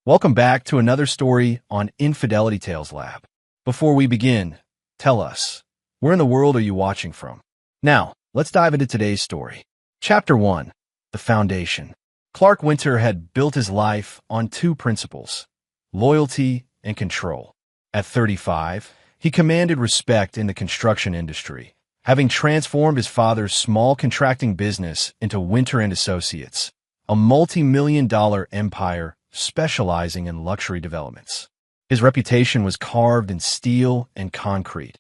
Welcome back to another story on Infidelity Tales Lab. Before we begin, tell us, where in the world are you watching from? Now, let's dive into today's story. Chapter 1. The Foundation. Clark Winter had built his life on two principles: loyalty and control. At 35, he commanded respect in the construction industry, having transformed his father's small contracting business into Winter and Associates, a multi-million-dollar empire specializing in luxury developments. His reputation was carved in steel and concrete,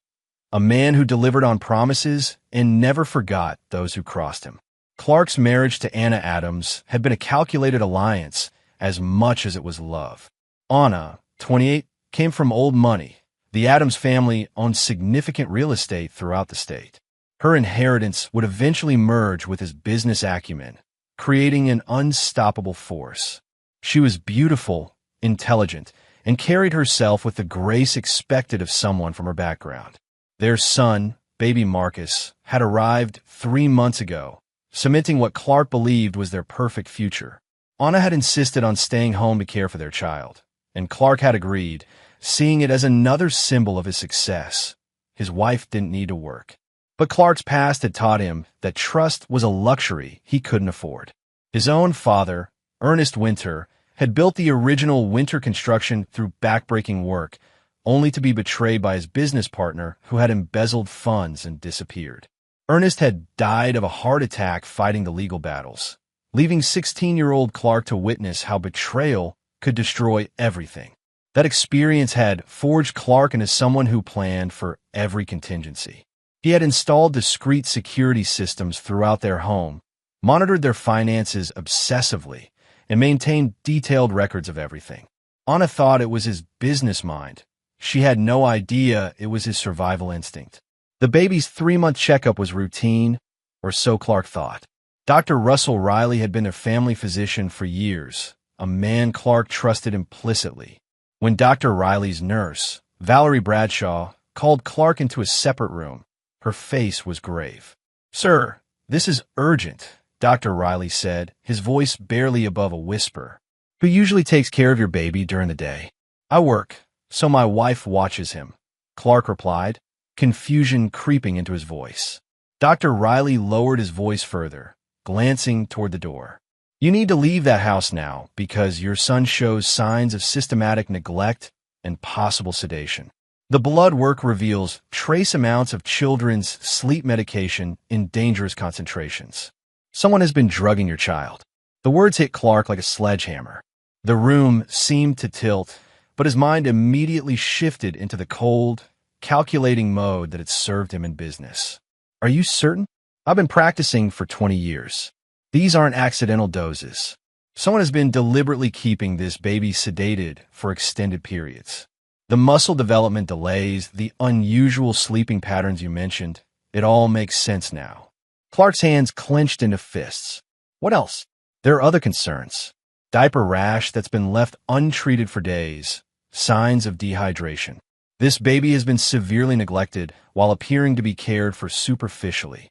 a man who delivered on promises and never forgot those who crossed him. Clark's marriage to Anna Adams had been a calculated alliance as much as it was love. Anna, 28, came from old money. The Adams family owned significant real estate throughout the state. Her inheritance would eventually merge with his business acumen, creating an unstoppable force. She was beautiful, intelligent, and carried herself with the grace expected of someone from her background. Their son, baby Marcus, had arrived 3 months ago, cementing what Clark believed was their perfect future. Anna had insisted on staying home to care for their child, and Clark had agreed, seeing it as another symbol of his success. His wife didn't need to work. But Clark's past had taught him that trust was a luxury he couldn't afford. His own father, Ernest Winter, had built the original Winter construction through backbreaking work, only to be betrayed by his business partner who had embezzled funds and disappeared. Ernest had died of a heart attack fighting the legal battles, leaving 16-year-old Clark to witness how betrayal could destroy everything. That experience had forged Clark into someone who planned for every contingency. He had installed discreet security systems throughout their home, monitored their finances obsessively, and maintained detailed records of everything. Anna thought it was his business mind. She had no idea it was his survival instinct. The baby's 3-month checkup was routine, or so Clark thought. Dr. Russell Riley had been their family physician for years, a man Clark trusted implicitly. When Dr. Riley's nurse, Valerie Bradshaw, called Clark into a separate room, her face was grave. "Sir, this is urgent," Dr. Riley said, his voice barely above a whisper. "Who usually takes care of your baby during the day?" "I work, so my wife watches him," Clark replied, confusion creeping into his voice. Dr. Riley lowered his voice further, glancing toward the door. "You need to leave that house now because your son shows signs of systematic neglect and possible sedation. The blood work reveals trace amounts of children's sleep medication in dangerous concentrations. Someone has been drugging your child." The words hit Clark like a sledgehammer. The room seemed to tilt, but his mind immediately shifted into the cold, calculating mode that had served him in business. "Are you certain? I've been practicing for 20 years. These aren't accidental doses. Someone has been deliberately keeping this baby sedated for extended periods. The muscle development delays, the unusual sleeping patterns you mentioned, it all makes sense now." Clark's hands clenched into fists. "What else?" "There are other concerns. Diaper rash that's been left untreated for days. Signs of dehydration. This baby has been severely neglected while appearing to be cared for superficially.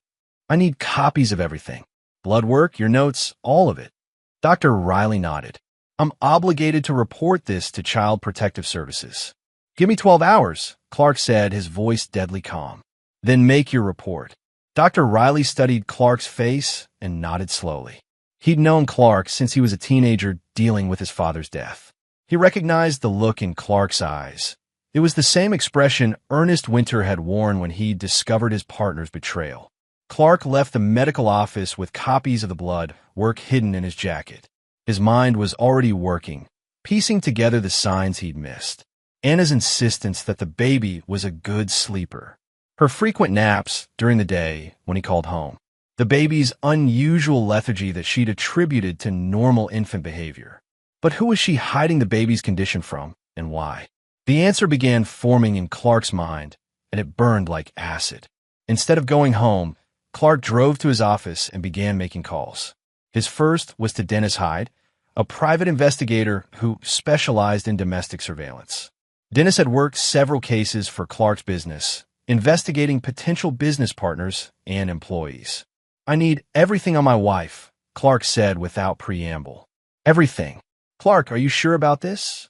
I need copies of everything. Blood work, your notes, all of it." Dr. Riley nodded. "I'm obligated to report this to Child Protective Services." "Give me 12 hours, Clark said, his voice deadly calm. "Then make your report." Dr. Riley studied Clark's face and nodded slowly. He'd known Clark since he was a teenager dealing with his father's death. He recognized the look in Clark's eyes. It was the same expression Ernest Winter had worn when he discovered his partner's betrayal. Clark left the medical office with copies of the blood work hidden in his jacket. His mind was already working, piecing together the signs he'd missed. Anna's insistence that the baby was a good sleeper. Her frequent naps during the day when he called home. The baby's unusual lethargy that she'd attributed to normal infant behavior. But who was she hiding the baby's condition from, and why? The answer began forming in Clark's mind, and it burned like acid. Instead of going home, Clark drove to his office and began making calls. His first was to Dennis Hyde, a private investigator who specialized in domestic surveillance. Dennis had worked several cases for Clark's business, investigating potential business partners and employees. "I need everything on my wife," Clark said without preamble. "Everything. Clark, are you sure about this?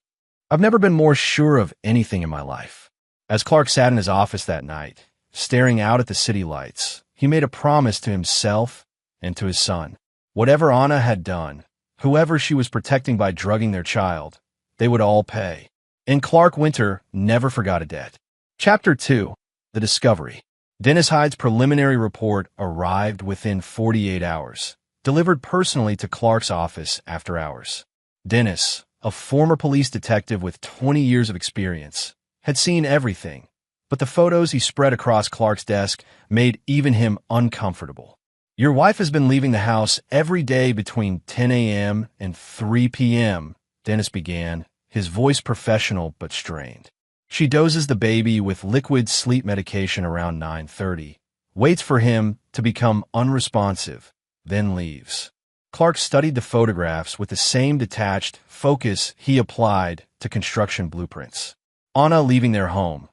I've never been more sure of anything in my life. As Clark sat in his office that night, staring out at the city lights, he made a promise to himself and to his son. Whatever Anna had done, whoever she was protecting by drugging their child, they would all pay. And Clark Winter never forgot a debt. Chapter 2. The Discovery. Dennis Hyde's preliminary report arrived within 48 hours, delivered personally to Clark's office after hours. Dennis, a former police detective with 20 years of experience, had seen everything, but the photos he spread across Clark's desk made even him uncomfortable. Your wife has been leaving the house every day between 10 a.m. and 3 p.m., Dennis began, his voice professional but strained. She doses the baby with liquid sleep medication around 9:30, waits for him to become unresponsive, then leaves. Clark studied the photographs with the same detached focus he applied to construction blueprints. Anna leaving their home.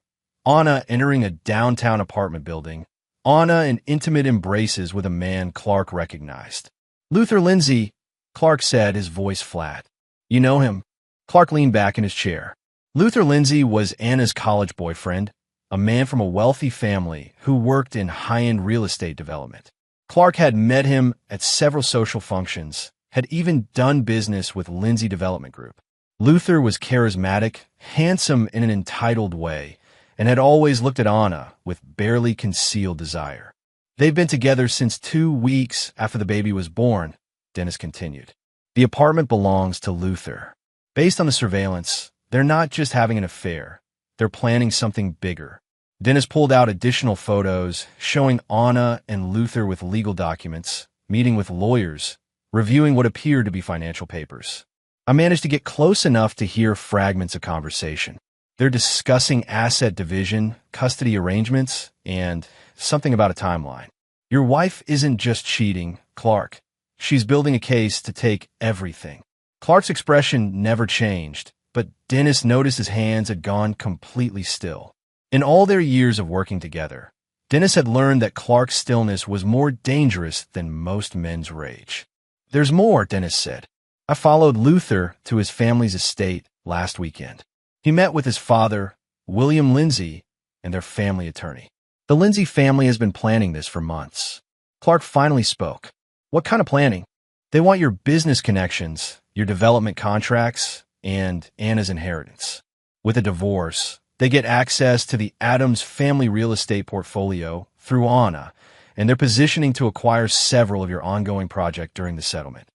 Anna entering a downtown apartment building. Anna in intimate embraces with a man Clark recognized. Luther Lindsay, Clark said, his voice flat. You know him? Clark leaned back in his chair. Luther Lindsay was Anna's college boyfriend, a man from a wealthy family who worked in high-end real estate development. Clark had met him at several social functions, had even done business with Lindsay Development Group. Luther was charismatic, handsome in an entitled way, and had always looked at Anna with barely concealed desire. They've been together since 2 weeks after the baby was born, Dennis continued. The apartment belongs to Luther. Based on the surveillance, they're not just having an affair, they're planning something bigger. Dennis pulled out additional photos showing Anna and Luther with legal documents, meeting with lawyers, reviewing what appeared to be financial papers. I managed to get close enough to hear fragments of conversation. They're discussing asset division, custody arrangements, and something about a timeline. Your wife isn't just cheating, Clark. She's building a case to take everything. Clark's expression never changed, but Dennis noticed his hands had gone completely still. In all their years of working together, Dennis had learned that Clark's stillness was more dangerous than most men's rage. There's more, Dennis said. I followed Luther to his family's estate last weekend. He met with his father, William Lindsay, and their family attorney. The Lindsay family has been planning this for months. Clark finally spoke. What kind of planning? They want your business connections, your development contracts, and Anna's inheritance. With a divorce, they get access to the Adams family real estate portfolio through Anna, and they're positioning to acquire several of your ongoing projects during the settlement.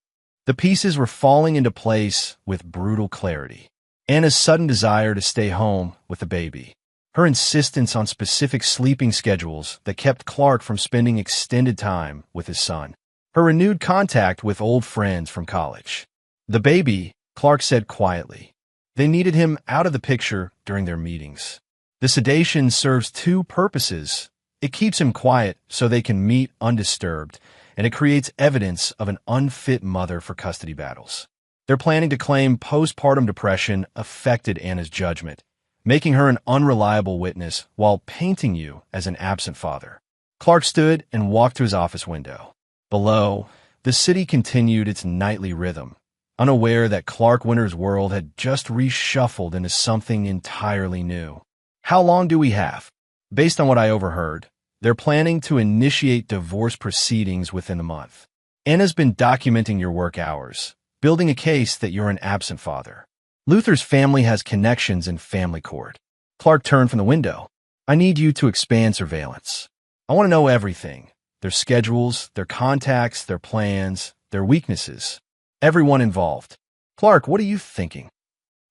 The pieces were falling into place with brutal clarity. Anna's sudden desire to stay home with the baby. Her insistence on specific sleeping schedules that kept Clark from spending extended time with his son. Her renewed contact with old friends from college. The baby, Clark said quietly. They needed him out of the picture during their meetings. The sedation serves 2 purposes. It keeps him quiet so they can meet undisturbed, and it creates evidence of an unfit mother for custody battles. They're planning to claim postpartum depression affected Anna's judgment, making her an unreliable witness while painting you as an absent father. Clark stood and walked to his office window. Below, the city continued its nightly rhythm, unaware that Clark Winter's world had just reshuffled into something entirely new. How long do we have? Based on what I overheard, they're planning to initiate divorce proceedings within the month. Anna's been documenting your work hours, building a case that you're an absent father. Luther's family has connections in family court. Clark turned from the window. I need you to expand surveillance. I want to know everything. Their schedules, their contacts, their plans, their weaknesses. Everyone involved. Clark, what are you thinking?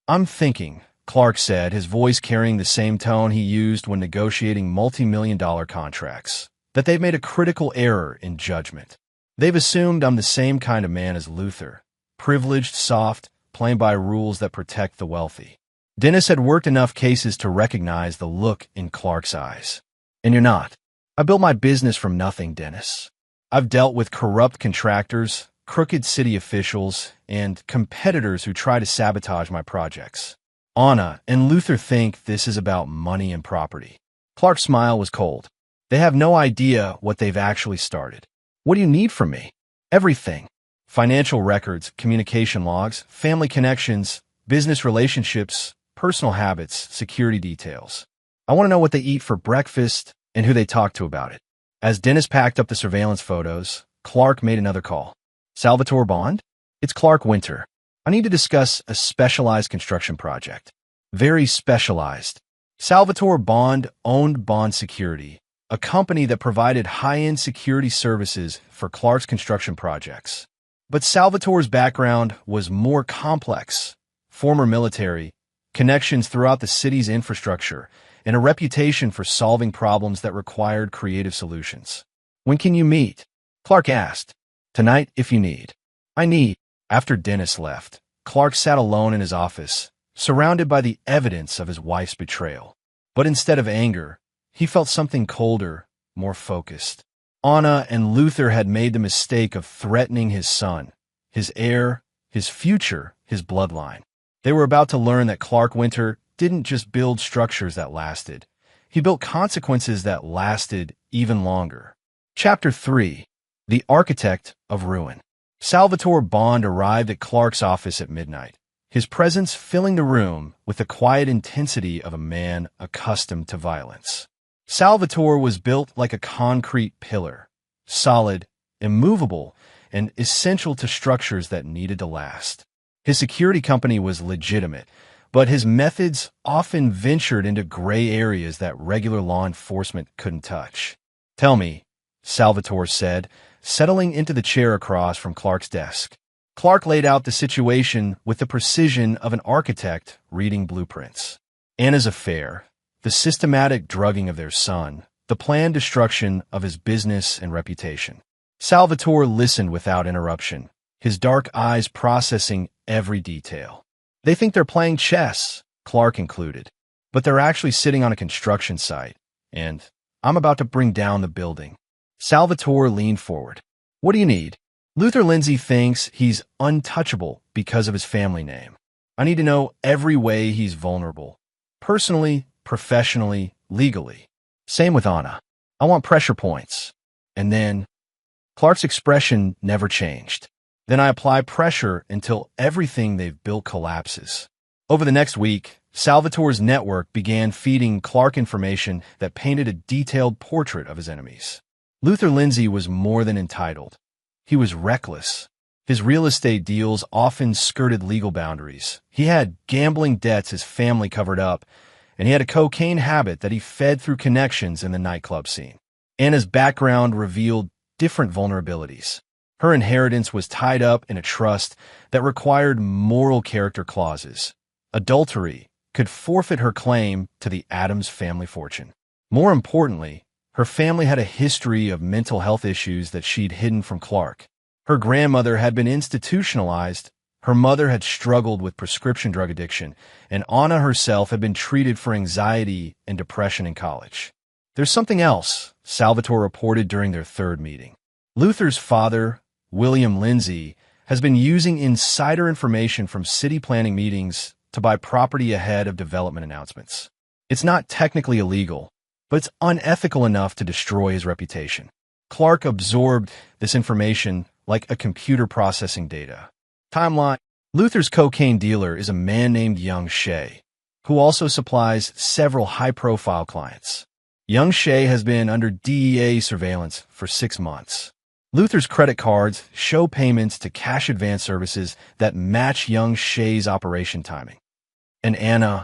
I'm thinking, Clark said, his voice carrying the same tone he used when negotiating multi-million-dollar contracts, that they've made a critical error in judgment. They've assumed I'm the same kind of man as Luther, privileged, soft, playing by rules that protect the wealthy. Dennis had worked enough cases to recognize the look in Clark's eyes. And you're not. I built my business from nothing, Dennis. I've dealt with corrupt contractors, crooked city officials, and competitors who try to sabotage my projects. Anna and Luther think this is about money and property. Clark's smile was cold. They have no idea what they've actually started. What do you need from me? Everything. Financial records, communication logs, family connections, business relationships, personal habits, security details. I want to know what they eat for breakfast and who they talk to about it. As Dennis packed up the surveillance photos, Clark made another call. Salvatore Bond? It's Clark Winter. I need to discuss a specialized construction project. Very specialized. Salvatore Bond owned Bond Security, a company that provided high-end security services for Clark's construction projects. But Salvatore's background was more complex. Former military, connections throughout the city's infrastructure, and a reputation for solving problems that required creative solutions. When can you meet? Clark asked. Tonight, if you need. I need. After Dennis left, Clark sat alone in his office, surrounded by the evidence of his wife's betrayal. But instead of anger, he felt something colder, more focused. Anna and Luther had made the mistake of threatening his son, his heir, his future, his bloodline. They were about to learn that Clark Winter didn't just build structures that lasted. He built consequences that lasted even longer. Chapter 3. The Architect of Ruin. Salvatore Bond arrived at Clark's office at midnight, his presence filling the room with the quiet intensity of a man accustomed to violence. Salvatore was built like a concrete pillar, solid, immovable, and essential to structures that needed to last. His security company was legitimate, but his methods often ventured into gray areas that regular law enforcement couldn't touch. Tell me, Salvatore said, settling into the chair across from Clark's desk. Clark laid out the situation with the precision of an architect reading blueprints. Anna's affair, the systematic drugging of their son, the planned destruction of his business and reputation. Salvatore listened without interruption, his dark eyes processing every detail. They think they're playing chess, Clark included, but they're actually sitting on a construction site, and I'm about to bring down the building. Salvatore leaned forward. What do you need? Luther Lindsay thinks he's untouchable because of his family name. I need to know every way he's vulnerable. Personally, professionally, legally. Same with Anna. I want pressure points. And then, Clark's expression never changed. Then I apply pressure until everything they've built collapses. Over the next week, Salvatore's network began feeding Clark information that painted a detailed portrait of his enemies. Luther Lindsay was more than entitled. He was reckless. His real estate deals often skirted legal boundaries. He had gambling debts his family covered up, and he had a cocaine habit that he fed through connections in the nightclub scene. Anna's background revealed different vulnerabilities. Her inheritance was tied up in a trust that required moral character clauses. Adultery could forfeit her claim to the Adams family fortune. More importantly, her family had a history of mental health issues that she'd hidden from Clark. Her grandmother had been institutionalized, her mother had struggled with prescription drug addiction, and Anna herself had been treated for anxiety and depression in college. There's something else, Salvatore reported during their third meeting. Luther's father, William Lindsay, has been using insider information from city planning meetings to buy property ahead of development announcements. It's not technically illegal, but it's unethical enough to destroy his reputation. Clark absorbed this information like a computer processing data. Timeline. Luther's cocaine dealer is a man named Young Shea, who also supplies several high-profile clients. Young Shea has been under DEA surveillance for 6 months. Luther's credit cards show payments to cash advance services that match Young Shea's operation timing. And Anna,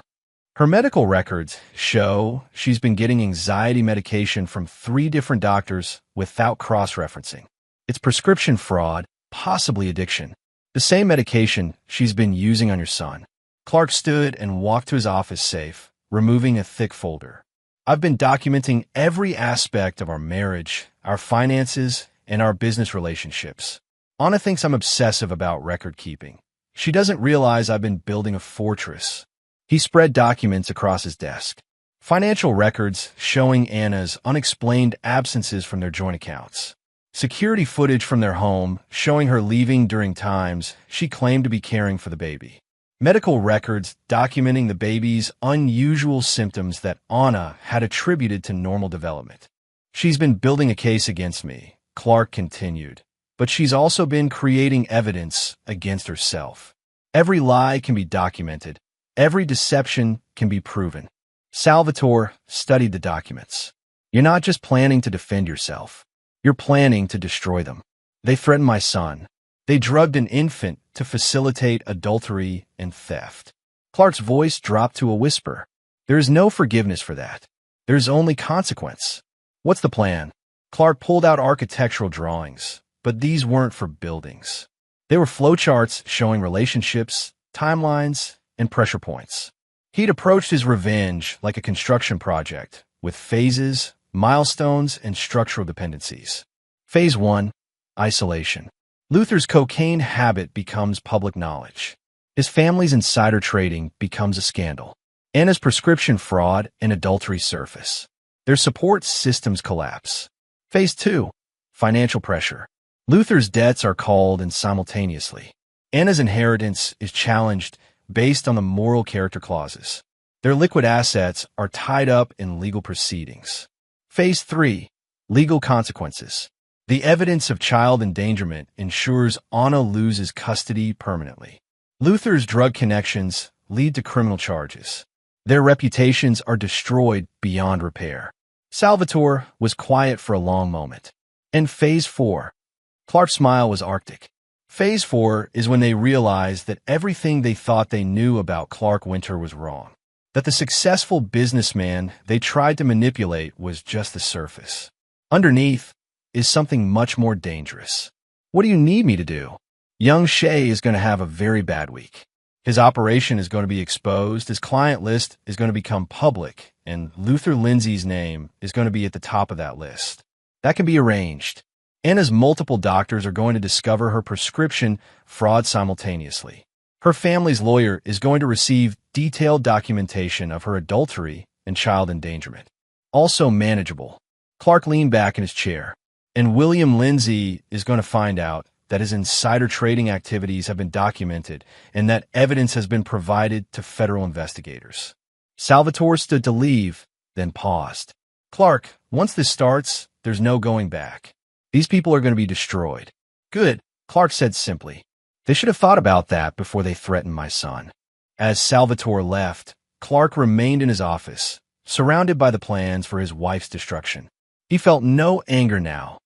her medical records show she's been getting anxiety medication from 3 different doctors without cross-referencing. It's prescription fraud, possibly addiction. The same medication she's been using on your son. Clark stood and walked to his office safe, removing a thick folder. I've been documenting every aspect of our marriage, our finances, and our business relationships. Anna thinks I'm obsessive about record keeping. She doesn't realize I've been building a fortress. He spread documents across his desk. Financial records showing Anna's unexplained absences from their joint accounts. Security footage from their home showing her leaving during times she claimed to be caring for the baby. Medical records documenting the baby's unusual symptoms that Anna had attributed to normal development. She's been building a case against me, Clark continued, but she's also been creating evidence against herself. Every lie can be documented. Every deception can be proven. Salvatore studied the documents. You're not just planning to defend yourself. You're planning to destroy them. They threatened my son. They drugged an infant to facilitate adultery and theft. Clark's voice dropped to a whisper. There is no forgiveness for that. There's only consequence. What's the plan? Clark pulled out architectural drawings, but these weren't for buildings. They were flowcharts showing relationships, timelines, and pressure points. He'd approached his revenge like a construction project, with phases, milestones, and structural dependencies. Phase 1. Isolation. Luther's cocaine habit becomes public knowledge. His family's insider trading becomes a scandal. Anna's prescription fraud and adultery surface. Their support systems collapse. Phase 2. Financial pressure. Luther's debts are called in simultaneously. Anna's inheritance is challenged based on the moral character clauses. Their liquid assets are tied up in legal proceedings. Phase 3. Legal consequences. The evidence of child endangerment ensures Anna loses custody permanently. Luther's drug connections lead to criminal charges. Their reputations are destroyed beyond repair. Salvatore was quiet for a long moment. And Phase 4. Clark's smile was arctic. Phase 4 is when they realized that everything they thought they knew about Clark Winter was wrong. That the successful businessman they tried to manipulate was just the surface. Underneath is something much more dangerous. What do you need me to do? Young Shea is going to have a very bad week. His operation is going to be exposed, his client list is going to become public, and Luther Lindsay's name is going to be at the top of that list. That can be arranged. Anna's multiple doctors are going to discover her prescription fraud simultaneously. Her family's lawyer is going to receive detailed documentation of her adultery and child endangerment. Also manageable. Clark leaned back in his chair, and William Lindsay is going to find out that his insider trading activities have been documented and that evidence has been provided to federal investigators. Salvatore stood to leave, then paused. Clark, once this starts, there's no going back. These people are going to be destroyed. Good, Clark said simply. They should have thought about that before they threatened my son. As Salvatore left, Clark remained in his office, surrounded by the plans for his wife's destruction. He felt no anger now.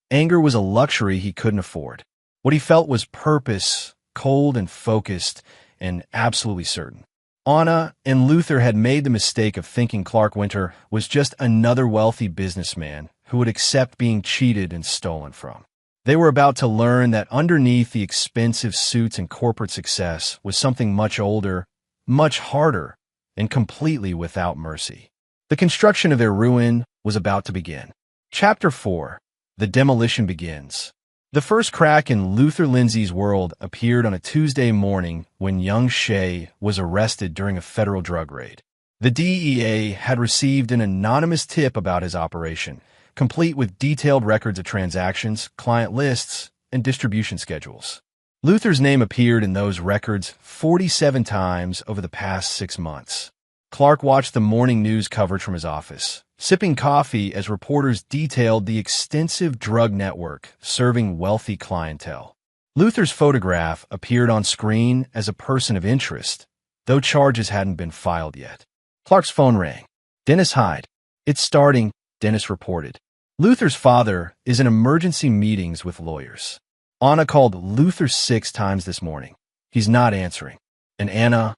Anger was a luxury he couldn't afford. What he felt was purpose, cold and focused, and absolutely certain. Anna and Luther had made the mistake of thinking Clark Winter was just another wealthy businessman who would accept being cheated and stolen from. They were about to learn that underneath the expensive suits and corporate success was something much older, much harder, and completely without mercy. The construction of their ruin was about to begin. Chapter 4. The demolition begins. The first crack in Luther Lindsay's world appeared on a Tuesday morning when young Shea was arrested during a federal drug raid. The DEA had received an anonymous tip about his operation, complete with detailed records of transactions, client lists, and distribution schedules. Luther's name appeared in those records 47 times over the past 6 months. Clark watched the morning news coverage from his office, sipping coffee as reporters detailed the extensive drug network serving wealthy clientele. Luther's photograph appeared on screen as a person of interest, though charges hadn't been filed yet. Clark's phone rang. Dennis Hyde. It's starting, Dennis reported. Luther's father is in emergency meetings with lawyers. Anna called Luther 6 times this morning. He's not answering. And Anna,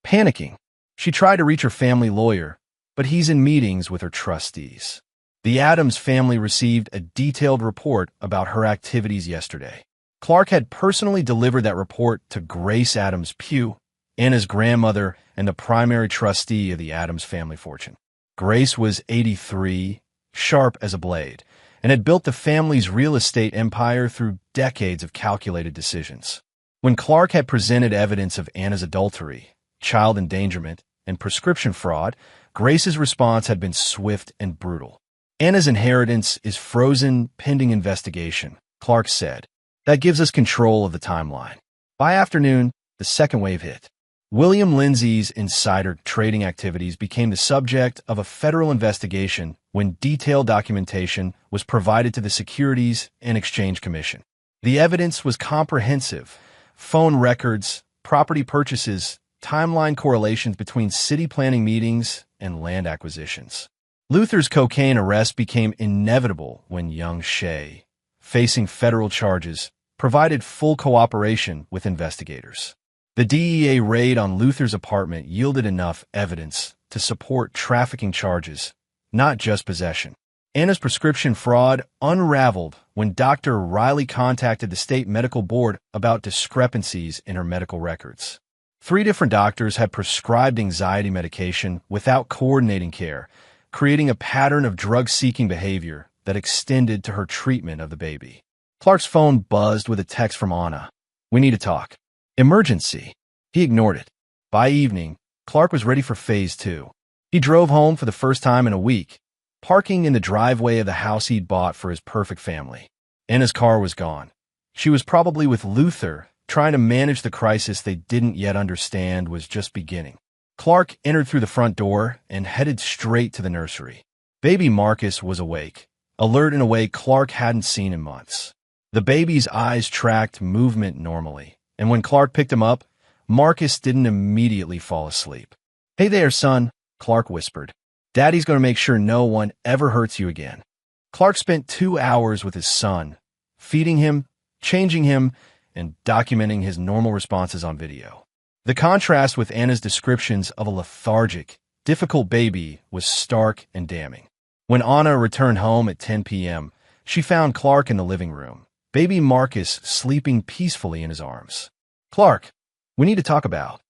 panicking. She tried to reach her family lawyer, but he's in meetings with her trustees. The Adams family received a detailed report about her activities yesterday. Clark had personally delivered that report to Grace Adams Pugh, Anna's grandmother and the primary trustee of the Adams family fortune. Grace was 83, sharp as a blade, and had built the family's real estate empire through decades of calculated decisions. When Clark had presented evidence of Anna's adultery, child endangerment, and prescription fraud, Grace's response had been swift and brutal. Anna's inheritance is frozen pending investigation, Clark said. That gives us control of the timeline. By afternoon, the second wave hit. William Lindsay's insider trading activities became the subject of a federal investigation when detailed documentation was provided to the Securities and Exchange Commission. The evidence was comprehensive. Phone records, property purchases, timeline correlations between city planning meetings and land acquisitions. Luther's cocaine arrest became inevitable when young Shay, facing federal charges, provided full cooperation with investigators. The DEA raid on Luther's apartment yielded enough evidence to support trafficking charges, not just possession. Anna's prescription fraud unraveled when Dr. Riley contacted the state medical board about discrepancies in her medical records. 3 different doctors had prescribed anxiety medication without coordinating care, creating a pattern of drug-seeking behavior that extended to her treatment of the baby. Clark's phone buzzed with a text from Anna. "We need to talk." "Emergency." He ignored it. By evening, Clark was ready for phase 2. He drove home for the first time in a week, parking in the driveway of the house he'd bought for his perfect family. Anna's car was gone. She was probably with Luther, trying to manage the crisis they didn't yet understand was just beginning. Clark entered through the front door and headed straight to the nursery. Baby Marcus was awake, alert in a way Clark hadn't seen in months. The baby's eyes tracked movement normally, and when Clark picked him up, Marcus didn't immediately fall asleep. "Hey there, son," Clark whispered. "Daddy's going to make sure no one ever hurts you again." Clark spent 2 hours with his son, feeding him, changing him, and documenting his normal responses on video. The contrast with Anna's descriptions of a lethargic, difficult baby was stark and damning. When Anna returned home at 10 p.m., she found Clark in the living room, baby Marcus sleeping peacefully in his arms. "Clark, we need to talk about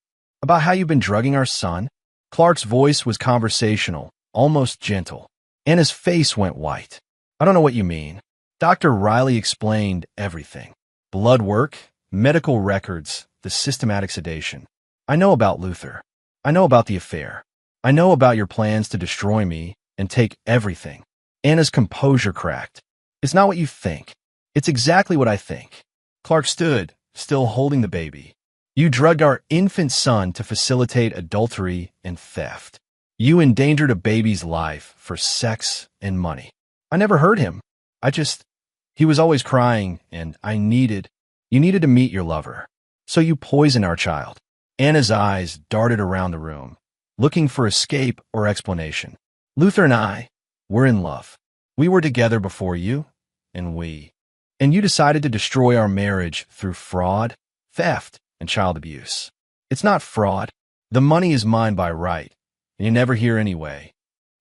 how you've been drugging our son." Clark's voice was conversational, almost gentle. Anna's face went white. "I don't know what you mean." Dr. Riley explained everything. Blood work, medical records, the systematic sedation. "I know about Luther. I know about the affair. I know about your plans to destroy me and take everything." Anna's composure cracked. "It's not what you think. It's exactly what I think." Clark stood, still holding the baby. "You drugged our infant son to facilitate adultery and theft. You endangered a baby's life for sex and money." "I never hurt him. He was always crying, and you needed to meet your lover. So you poisoned our child." Anna's eyes darted around the room, looking for escape or explanation. "Luther and I, we're in love. We were together before you, and you decided to destroy our marriage through fraud, theft, and child abuse." "It's not fraud. The money is mine by right, and you never hear anyway."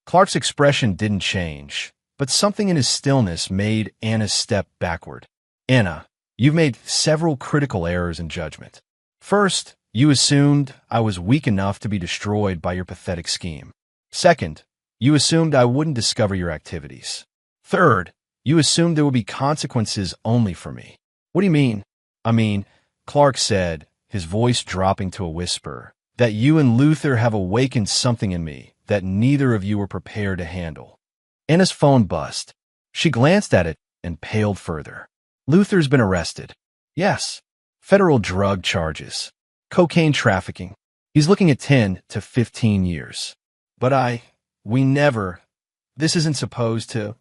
Clark's expression didn't change, but something in his stillness made Anna step backward. "Anna, you've made several critical errors in judgment. First, you assumed I was weak enough to be destroyed by your pathetic scheme. Second, you assumed I wouldn't discover your activities. Third, you assumed there would be consequences only for me." "What do you mean?" "I mean," Clark said, his voice dropping to a whisper, "that you and Luther have awakened something in me that neither of you were prepared to handle." Anna's phone buzzed. She glanced at it and paled further. "Luther's been arrested." "Yes. Federal drug charges. Cocaine trafficking. He's looking at 10 to 15 years. But this isn't supposed to.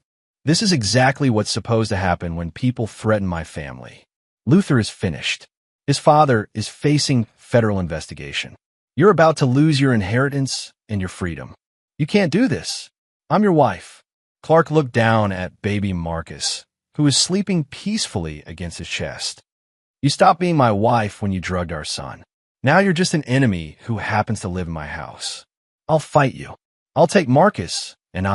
This is exactly what's supposed to happen when people threaten my family. Luther is finished. His father is facing federal investigation. You're about to lose your inheritance and your freedom. You can't do this. I'm your wife." Clark looked down at baby Marcus, who was sleeping peacefully against his chest. "You stopped being my wife when you drugged our son. Now you're just an enemy who happens to live in my house. I'll fight you. I'll take Marcus, and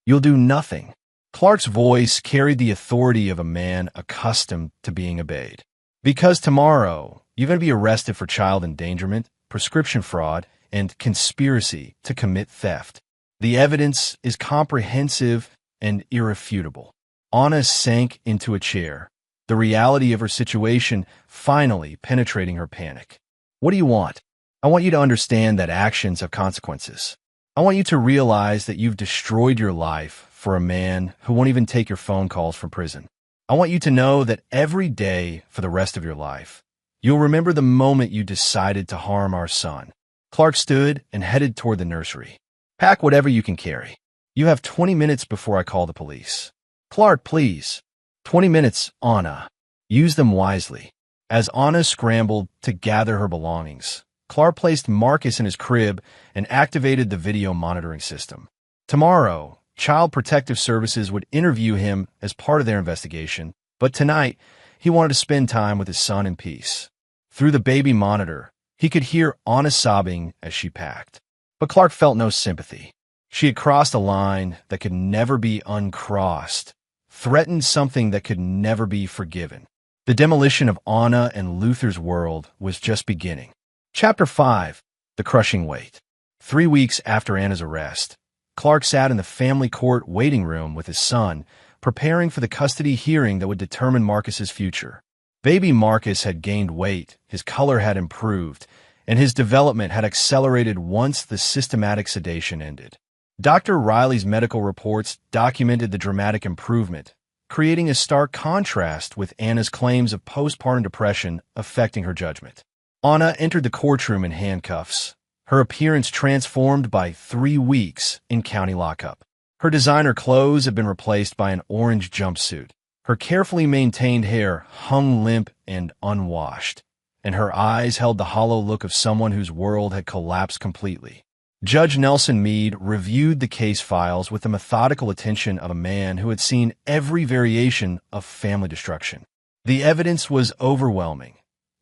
you'll do nothing." Clark's voice carried the authority of a man accustomed to being obeyed. "Because tomorrow, you're going to be arrested for child endangerment, prescription fraud, and conspiracy to commit theft. The evidence is comprehensive and irrefutable." Anna sank into a chair, the reality of her situation finally penetrating her panic. "What do you want?" "I want you to understand that actions have consequences. I want you to realize that you've destroyed your life for a man who won't even take your phone calls from prison. I want you to know that every day for the rest of your life, you'll remember the moment you decided to harm our son." Clark stood and headed toward the nursery. "Pack whatever you can carry. You have 20 minutes before I call the police." "Clark, please." 20 minutes, Anna. Use them wisely. As Anna scrambled to gather her belongings, Clark placed Marcus in his crib and activated the video monitoring system. Tomorrow, Child Protective Services would interview him as part of their investigation, but tonight, he wanted to spend time with his son in peace. Through the baby monitor, he could hear Anna sobbing as she packed. But Clark felt no sympathy. She had crossed a line that could never be uncrossed, threatened something that could never be forgiven. The demolition of Anna and Luther's world was just beginning. Chapter 5. The Crushing Weight. 3 weeks after Anna's arrest, Clark sat in the family court waiting room with his son, preparing for the custody hearing that would determine Marcus's future. Baby Marcus had gained weight, his color had improved, and his development had accelerated once the systematic sedation ended. Dr. Riley's medical reports documented the dramatic improvement, creating a stark contrast with Anna's claims of postpartum depression affecting her judgment. Anna entered the courtroom in handcuffs, her appearance transformed by 3 weeks in county lockup. Her designer clothes had been replaced by an orange jumpsuit. Her carefully maintained hair hung limp and unwashed, and her eyes held the hollow look of someone whose world had collapsed completely. Judge Nelson Meade reviewed the case files with the methodical attention of a man who had seen every variation of family destruction. The evidence was overwhelming.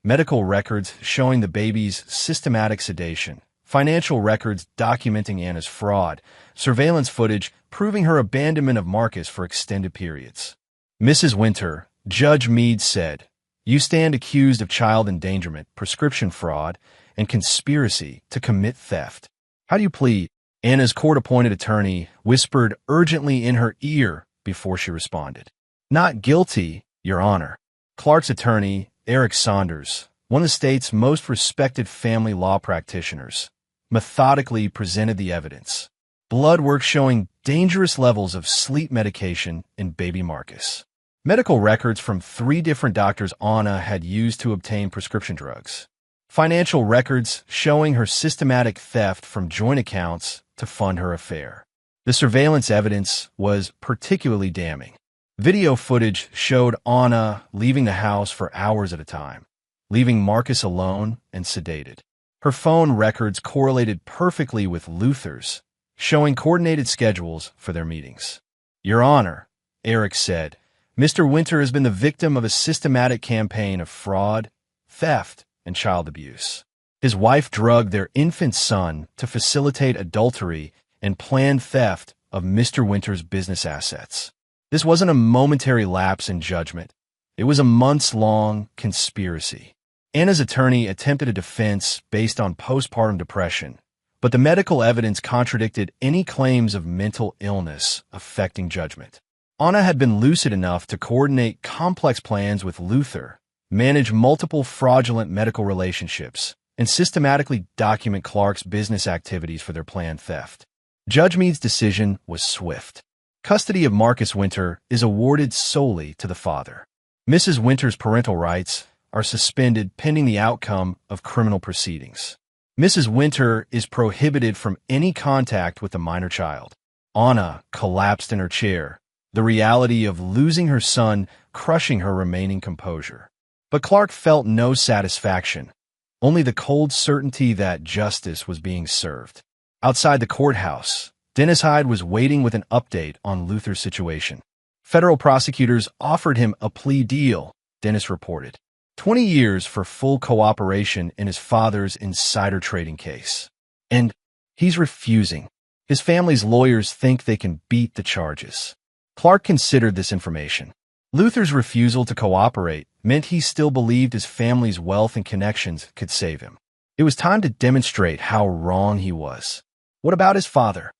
Medical records showing the baby's systematic sedation, financial records documenting Anna's fraud, surveillance footage proving her abandonment of Marcus for extended periods. Mrs. Winter, Judge Meade said, "You stand accused of child endangerment, prescription fraud, and conspiracy to commit theft. How do you plead?" Anna's court-appointed attorney whispered urgently in her ear before she responded. "Not guilty, Your Honor." Clark's attorney, Eric Saunders, one of the state's most respected family law practitioners, methodically presented the evidence. Blood work showing dangerous levels of sleep medication in baby Marcus. Medical records from 3 different doctors Anna had used to obtain prescription drugs. Financial records showing her systematic theft from joint accounts to fund her affair. The surveillance evidence was particularly damning. Video footage showed Anna leaving the house for hours at a time, leaving Marcus alone and sedated. Her phone records correlated perfectly with Luther's, showing coordinated schedules for their meetings. "Your Honor," Eric said, "Mr. Winter has been the victim of a systematic campaign of fraud, theft, and child abuse. His wife drugged their infant son to facilitate adultery and planned theft of Mr. Winter's business assets. This wasn't a momentary lapse in judgment. It was a months-long conspiracy." Anna's attorney attempted a defense based on postpartum depression, but the medical evidence contradicted any claims of mental illness affecting judgment. Anna had been lucid enough to coordinate complex plans with Luther, manage multiple fraudulent medical relationships, and systematically document Clark's business activities for their planned theft. Judge Meade's decision was swift. Custody of Marcus Winter is awarded solely to the father. Mrs. Winter's parental rights are suspended pending the outcome of criminal proceedings. Mrs. Winter is prohibited from any contact with the minor child. Anna collapsed in her chair, the reality of losing her son crushing her remaining composure. But Clark felt no satisfaction, only the cold certainty that justice was being served. Outside the courthouse, Dennis Hyde was waiting with an update on Luther's situation. Federal prosecutors offered him a plea deal, Dennis reported. 20 years for full cooperation in his father's insider trading case. And he's refusing. His family's lawyers think they can beat the charges. Clark considered this information. Luther's refusal to cooperate meant he still believed his family's wealth and connections could save him. It was time to demonstrate how wrong he was. What about his father?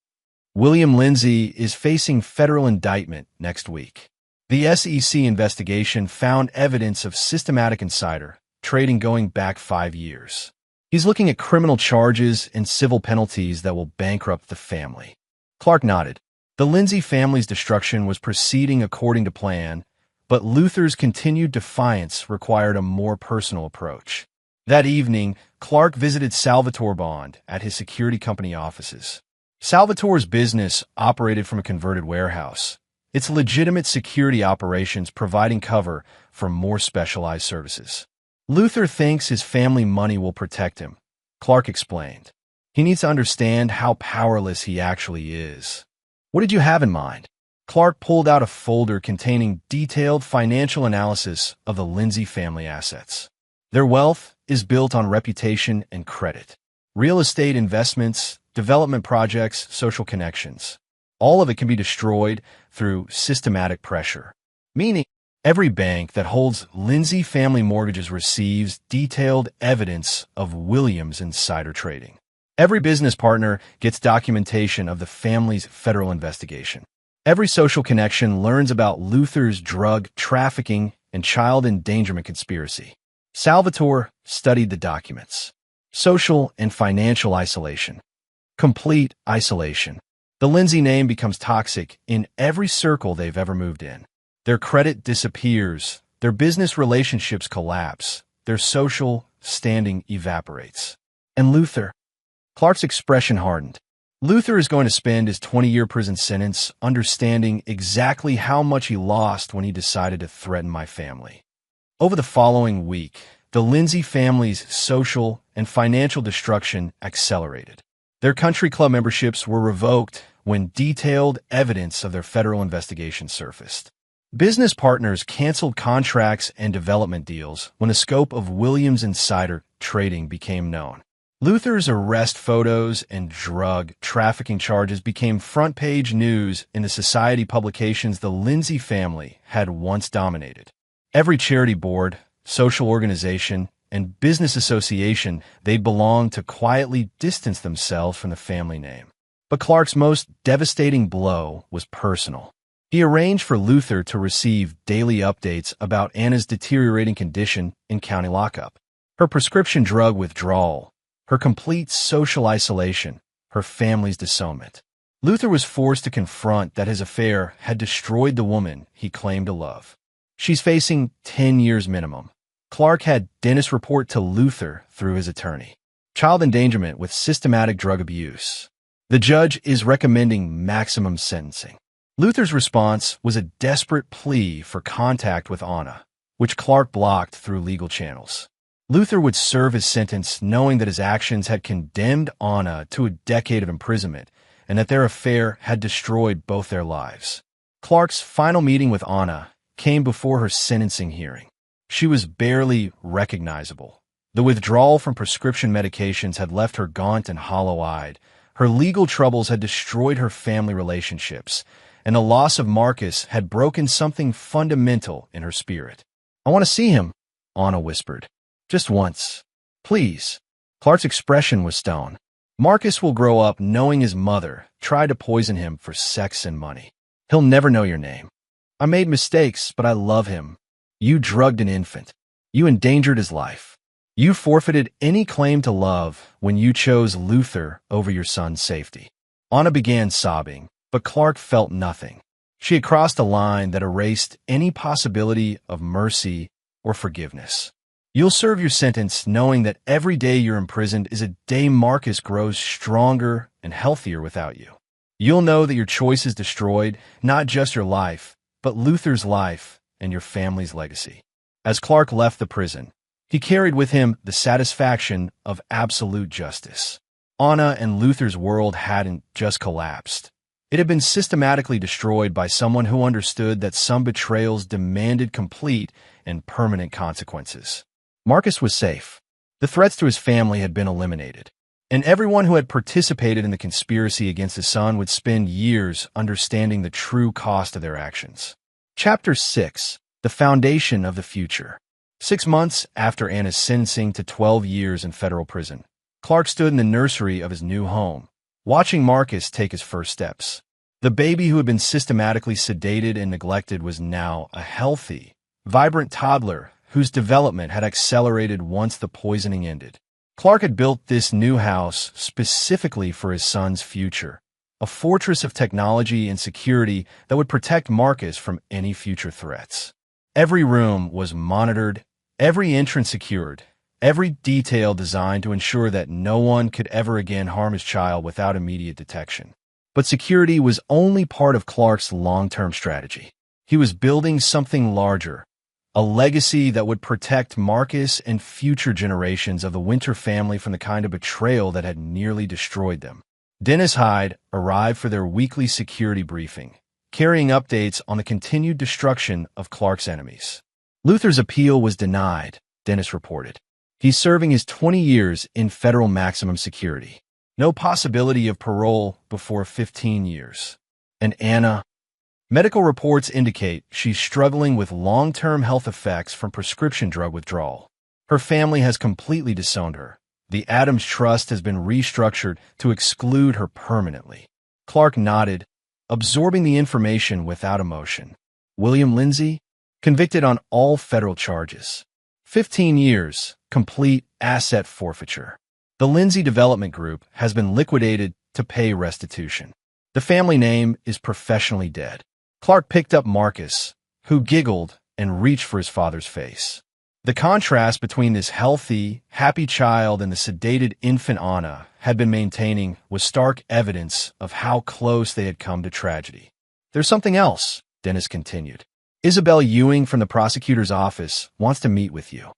William Lindsay is facing federal indictment next week. The SEC investigation found evidence of systematic insider trading going back 5 years. He's looking at criminal charges and civil penalties that will bankrupt the family. Clark nodded. The Lindsay family's destruction was proceeding according to plan, but Luther's continued defiance required a more personal approach. That evening, Clark visited Salvatore Bond at his security company offices. Salvatore's business operated from a converted warehouse, It's legitimate security operations providing cover for more specialized services. Luther thinks his family money will protect him, Clark explained. He needs to understand how powerless he actually is. What did you have in mind? Clark pulled out a folder containing detailed financial analysis of the Lindsay family assets. Their wealth is built on reputation and credit. Real estate investments, development projects, social connections. All of it can be destroyed through systematic pressure. Meaning, every bank that holds Lindsay family mortgages receives detailed evidence of Williams' insider trading. Every business partner gets documentation of the family's federal investigation. Every social connection learns about Luther's drug trafficking and child endangerment conspiracy. Salvatore studied the documents. Social and financial isolation. Complete isolation. The Lindsay name becomes toxic in every circle they've ever moved in. Their credit disappears. Their business relationships collapse. Their social standing evaporates. And Luther? Clark's expression hardened. Luther is going to spend his 20-year prison sentence understanding exactly how much he lost when he decided to threaten my family. Over the following week, the Lindsay family's social and financial destruction accelerated. Their country club memberships were revoked when detailed evidence of their federal investigation surfaced. Business partners canceled contracts and development deals when the scope of Williams' insider trading became known. Luther's arrest photos and drug trafficking charges became front-page news in the society publications the Lindsay family had once dominated. Every charity board, social organization, and business association they belonged to quietly distanced themselves from the family name. But Clark's most devastating blow was personal. He arranged for Luther to receive daily updates about Anna's deteriorating condition in county lockup, her prescription drug withdrawal, her complete social isolation, her family's disownment. Luther was forced to confront that his affair had destroyed the woman he claimed to love. She's facing 10 years minimum. Clark had Dennis report to Luther through his attorney. Child endangerment with systematic drug abuse. The judge is recommending maximum sentencing. Luther's response was a desperate plea for contact with Anna, which Clark blocked through legal channels. Luther would serve his sentence knowing that his actions had condemned Anna to a decade of imprisonment and that their affair had destroyed both their lives. Clark's final meeting with Anna came before her sentencing hearing. She was barely recognizable. The withdrawal from prescription medications had left her gaunt and hollow-eyed. Her legal troubles had destroyed her family relationships, and the loss of Marcus had broken something fundamental in her spirit. "I want to see him," Anna whispered. "Just once. Please." Clark's expression was stone. "Marcus will grow up knowing his mother tried to poison him for sex and money. He'll never know your name. I made mistakes, but I love him. You drugged an infant. You endangered his life. You forfeited any claim to love when you chose Luther over your son's safety." Anna began sobbing, but Clark felt nothing. She had crossed a line that erased any possibility of mercy or forgiveness. "You'll serve your sentence knowing that every day you're imprisoned is a day Marcus grows stronger and healthier without you. You'll know that your choice is destroyed, not just your life, but Luther's life and your family's legacy." As Clark left the prison, he carried with him the satisfaction of absolute justice. Anna and Luther's world hadn't just collapsed. It had been systematically destroyed by someone who understood that some betrayals demanded complete and permanent consequences. Marcus was safe. The threats to his family had been eliminated, and everyone who had participated in the conspiracy against his son would spend years understanding the true cost of their actions. Chapter 6. The Foundation of the Future. 6 months after Anna's sentencing to 12 years in federal prison, Clark stood in the nursery of his new home, watching Marcus take his first steps. The baby who had been systematically sedated and neglected was now a healthy, vibrant toddler whose development had accelerated once the poisoning ended. Clark had built this new house specifically for his son's future, a fortress of technology and security that would protect Marcus from any future threats. Every room was monitored, every entrance secured, every detail designed to ensure that no one could ever again harm his child without immediate detection. But security was only part of Clark's long-term strategy. He was building something larger, a legacy that would protect Marcus and future generations of the Winter family from the kind of betrayal that had nearly destroyed them. Dennis Hyde arrived for their weekly security briefing, carrying updates on the continued destruction of Clark's enemies. Luther's appeal was denied, Dennis reported. He's serving his 20 years in federal maximum security. No possibility of parole before 15 years. And Anna? Medical reports indicate she's struggling with long-term health effects from prescription drug withdrawal. Her family has completely disowned her. The Adams Trust has been restructured to exclude her permanently. Clark nodded, absorbing the information without emotion. William Lindsay, convicted on all federal charges. 15 years, complete asset forfeiture. The Lindsay Development Group has been liquidated to pay restitution. The family name is professionally dead. Clark picked up Marcus, who giggled and reached for his father's face. The contrast between this healthy, happy child and the sedated infant Anna had been maintaining was stark evidence of how close they had come to tragedy. There's something else, Dennis continued. Isabel Ewing from the prosecutor's office wants to meet with you.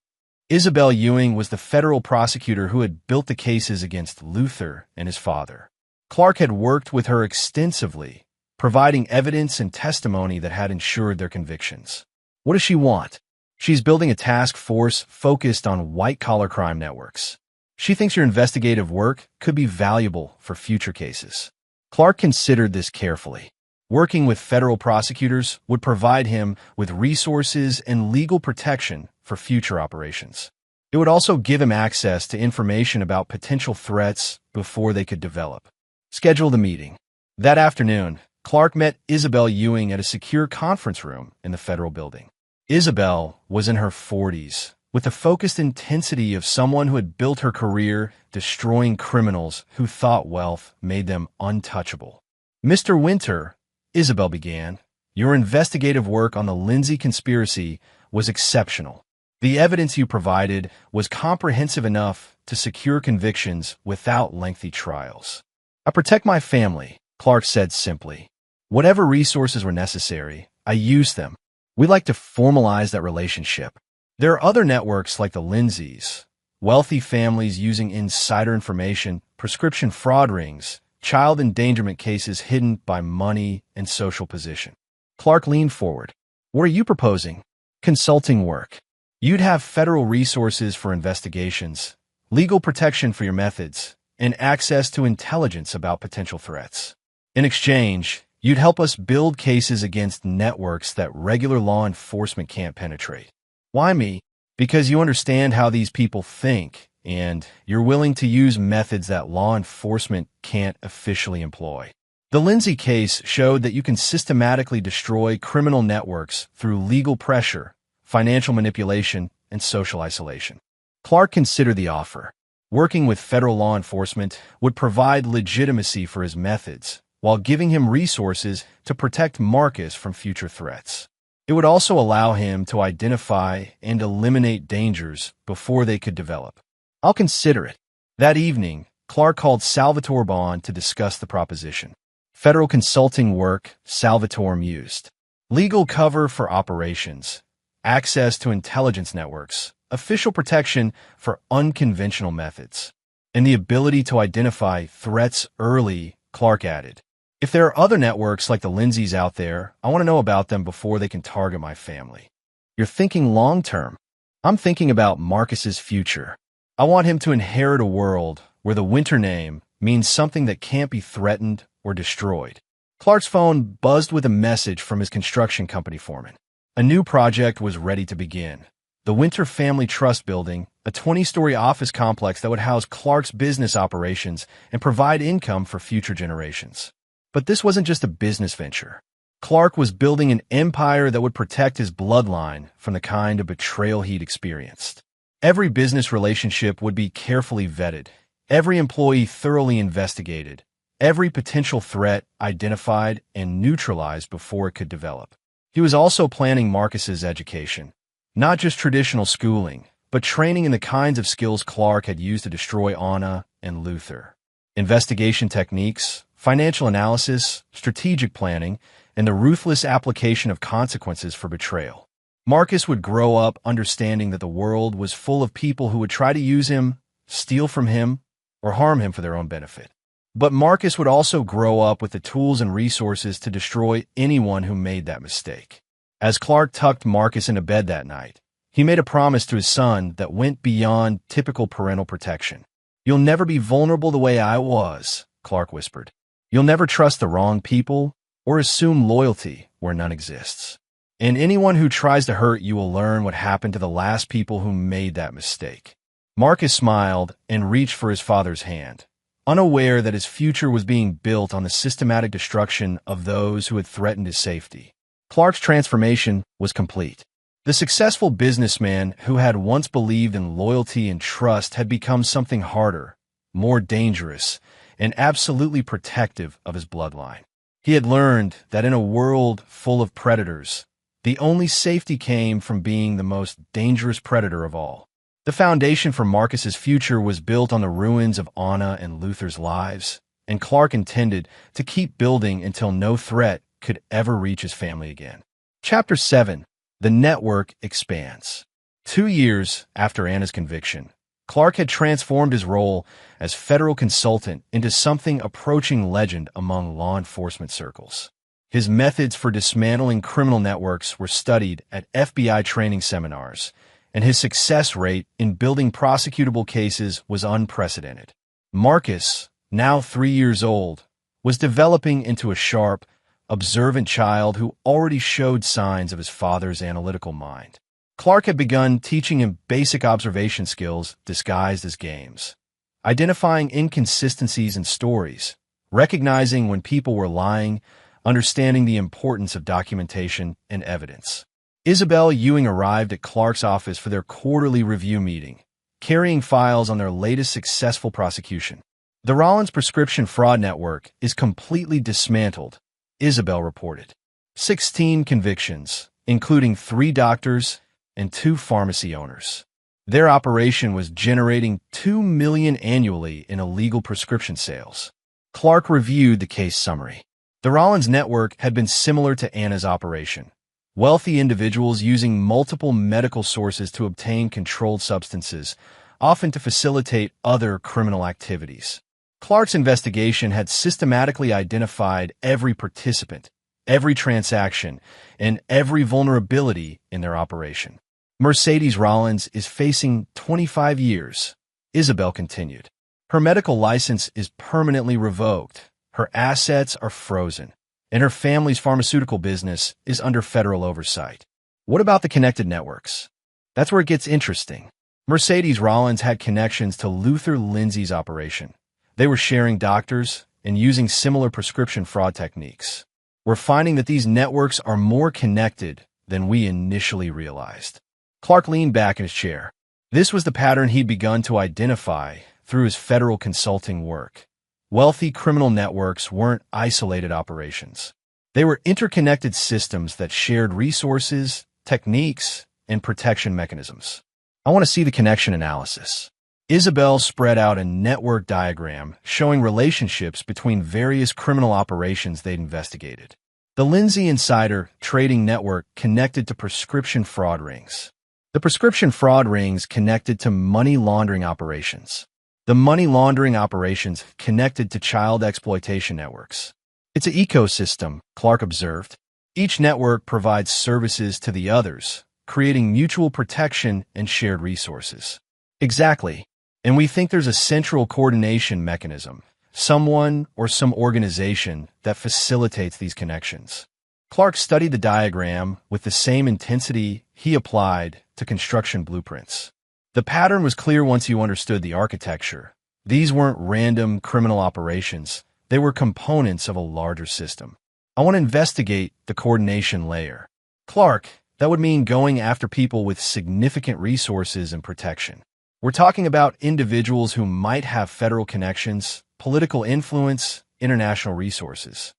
Isabel Ewing was the federal prosecutor who had built the cases against Luther and his father. Clark had worked with her extensively, providing evidence and testimony that had ensured their convictions. What does she want? She's building a task force focused on white-collar crime networks. She thinks your investigative work could be valuable for future cases. Clark considered this carefully. Working with federal prosecutors would provide him with resources and legal protection for future operations. It would also give him access to information about potential threats before they could develop. Schedule the meeting. That afternoon, Clark met Isabel Ewing at a secure conference room in the federal building. Isabel was in her 40s, with the focused intensity of someone who had built her career destroying criminals who thought wealth made them untouchable. Mr. Winter, Isabel began, your investigative work on the Lindsay conspiracy was exceptional. The evidence you provided was comprehensive enough to secure convictions without lengthy trials. I protect my family, Clark said simply. Whatever resources were necessary, I used them. We like to formalize that relationship. There are other networks like the Lindsays, wealthy families using insider information, prescription fraud rings, child endangerment cases hidden by money and social position. Clark leaned forward. What are you proposing? Consulting work. You'd have federal resources for investigations, legal protection for your methods, and access to intelligence about potential threats. In exchange, you'd help us build cases against networks that regular law enforcement can't penetrate. Why me? Because you understand how these people think, and you're willing to use methods that law enforcement can't officially employ. The Lindsay case showed that you can systematically destroy criminal networks through legal pressure, financial manipulation, and social isolation. Clark considered the offer. Working with federal law enforcement would provide legitimacy for his methods, while giving him resources to protect Marcus from future threats. It would also allow him to identify and eliminate dangers before they could develop. I'll consider it. That evening, Clark called Salvatore Bond to discuss the proposition. Federal consulting work, Salvatore mused. Legal cover for operations, access to intelligence networks, official protection for unconventional methods, and the ability to identify threats early, Clark added. If there are other networks like the Lindsays out there, I want to know about them before they can target my family. You're thinking long-term. I'm thinking about Marcus's future. I want him to inherit a world where the Winter name means something that can't be threatened or destroyed. Clark's phone buzzed with a message from his construction company foreman. A new project was ready to begin. The Winter Family Trust Building, a 20-story office complex that would house Clark's business operations and provide income for future generations. But this wasn't just a business venture. Clark was building an empire that would protect his bloodline from the kind of betrayal he'd experienced. Every business relationship would be carefully vetted, every employee thoroughly investigated, every potential threat identified and neutralized before it could develop. He was also planning Marcus's education, not just traditional schooling, but training in the kinds of skills Clark had used to destroy Anna and Luther. Investigation techniques, financial analysis, strategic planning, and the ruthless application of consequences for betrayal. Marcus would grow up understanding that the world was full of people who would try to use him, steal from him, or harm him for their own benefit. But Marcus would also grow up with the tools and resources to destroy anyone who made that mistake. As Clark tucked Marcus into bed that night, he made a promise to his son that went beyond typical parental protection. "You'll never be vulnerable the way I was," Clark whispered. "You'll never trust the wrong people or assume loyalty where none exists. And anyone who tries to hurt you will learn what happened to the last people who made that mistake." Marcus smiled and reached for his father's hand, unaware that his future was being built on the systematic destruction of those who had threatened his safety. Clark's transformation was complete. The successful businessman who had once believed in loyalty and trust had become something harder, more dangerous, and absolutely protective of his bloodline. He had learned that in a world full of predators, the only safety came from being the most dangerous predator of all. The foundation for Marcus's future was built on the ruins of Anna and Luther's lives, and Clark intended to keep building until no threat could ever reach his family again. Chapter 7. The Network Expands. 2 years after Anna's conviction, Clark had transformed his role as federal consultant into something approaching legend among law enforcement circles. His methods for dismantling criminal networks were studied at FBI training seminars, and his success rate in building prosecutable cases was unprecedented. Marcus, now 3 years old, was developing into a sharp, observant child who already showed signs of his father's analytical mind. Clark had begun teaching him basic observation skills disguised as games, identifying inconsistencies in stories, recognizing when people were lying, understanding the importance of documentation and evidence. Isabel Ewing arrived at Clark's office for their quarterly review meeting, carrying files on their latest successful prosecution. "The Rollins prescription fraud network is completely dismantled," Isabel reported. 16 convictions, including 3 doctors and 2 pharmacy owners. Their operation was generating $2 million annually in illegal prescription sales. Clark reviewed the case summary. The Rollins network had been similar to Anna's operation. Wealthy individuals using multiple medical sources to obtain controlled substances, often to facilitate other criminal activities. Clark's investigation had systematically identified every participant, every transaction, and every vulnerability in their operation. "Mercedes Rollins is facing 25 years, Isabel continued. "Her medical license is permanently revoked, her assets are frozen, and her family's pharmaceutical business is under federal oversight." What about the connected networks? That's where it gets interesting. Mercedes Rollins had connections to Luther Lindsay's operation. They were sharing doctors and using similar prescription fraud techniques. "We're finding that these networks are more connected than we initially realized." Clark leaned back in his chair. This was the pattern he'd begun to identify through his federal consulting work. Wealthy criminal networks weren't isolated operations. They were interconnected systems that shared resources, techniques, and protection mechanisms. "I want to see the connection analysis." Isabel spread out a network diagram showing relationships between various criminal operations they'd investigated. The Lindsay Insider trading network connected to prescription fraud rings. The prescription fraud rings connected to money laundering operations. The money laundering operations connected to child exploitation networks. "It's an ecosystem," Clark observed. "Each network provides services to the others, creating mutual protection and shared resources." "Exactly. And we think there's a central coordination mechanism, someone or some organization that facilitates these connections." Clark studied the diagram with the same intensity he applied to construction blueprints. The pattern was clear once you understood the architecture. These weren't random criminal operations. They were components of a larger system. "I want to investigate the coordination layer." "Clark, that would mean going after people with significant resources and protection. We're talking about individuals who might have federal connections, political influence, international resources."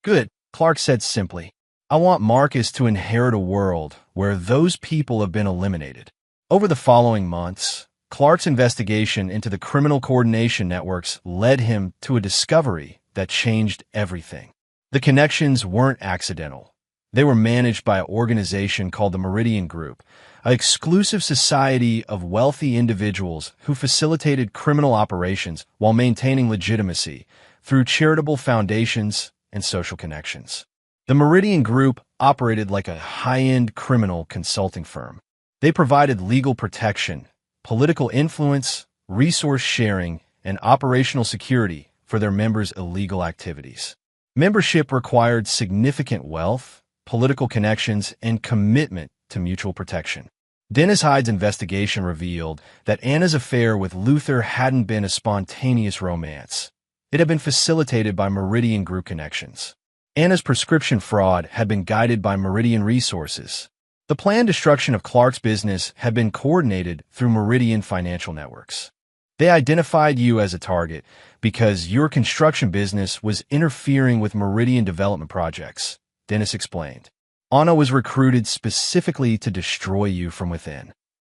"Good," Clark said simply. "I want Marcus to inherit a world where those people have been eliminated." Over the following months, Clark's investigation into the criminal coordination networks led him to a discovery that changed everything. The connections weren't accidental. They were managed by an organization called the Meridian Group, an exclusive society of wealthy individuals who facilitated criminal operations while maintaining legitimacy through charitable foundations and social connections. The Meridian Group operated like a high-end criminal consulting firm. They provided legal protection, political influence, resource sharing, and operational security for their members' illegal activities. Membership required significant wealth, political connections, and commitment to mutual protection. Dennis Hyde's investigation revealed that Anna's affair with Luther hadn't been a spontaneous romance. It had been facilitated by Meridian Group connections. Anna's prescription fraud had been guided by Meridian resources. The planned destruction of Clark's business had been coordinated through Meridian financial networks. They identified you as a target because your construction business was interfering with Meridian development projects, Dennis explained. Anna was recruited specifically to destroy you from within.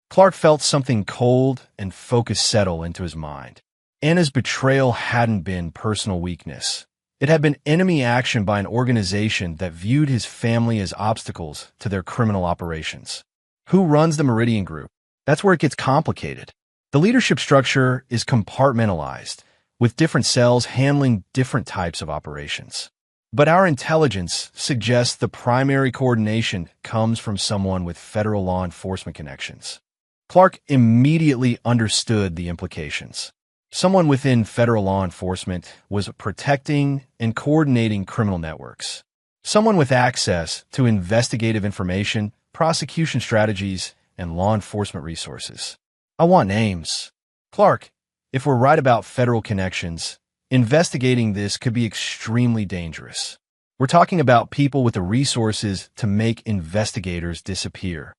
Clark felt something cold and focused settle into his mind. Anna's betrayal hadn't been personal weakness. It had been enemy action by an organization that viewed his family as obstacles to their criminal operations. Who runs the Meridian Group? That's where it gets complicated. The leadership structure is compartmentalized, with different cells handling different types of operations. But our intelligence suggests the primary coordination comes from someone with federal law enforcement connections. Clark immediately understood the implications. Someone within federal law enforcement was protecting and coordinating criminal networks. Someone with access to investigative information, prosecution strategies, and law enforcement resources. I want names. Clark, if we're right about federal connections, investigating this could be extremely dangerous. We're talking about people with the resources to make investigators disappear.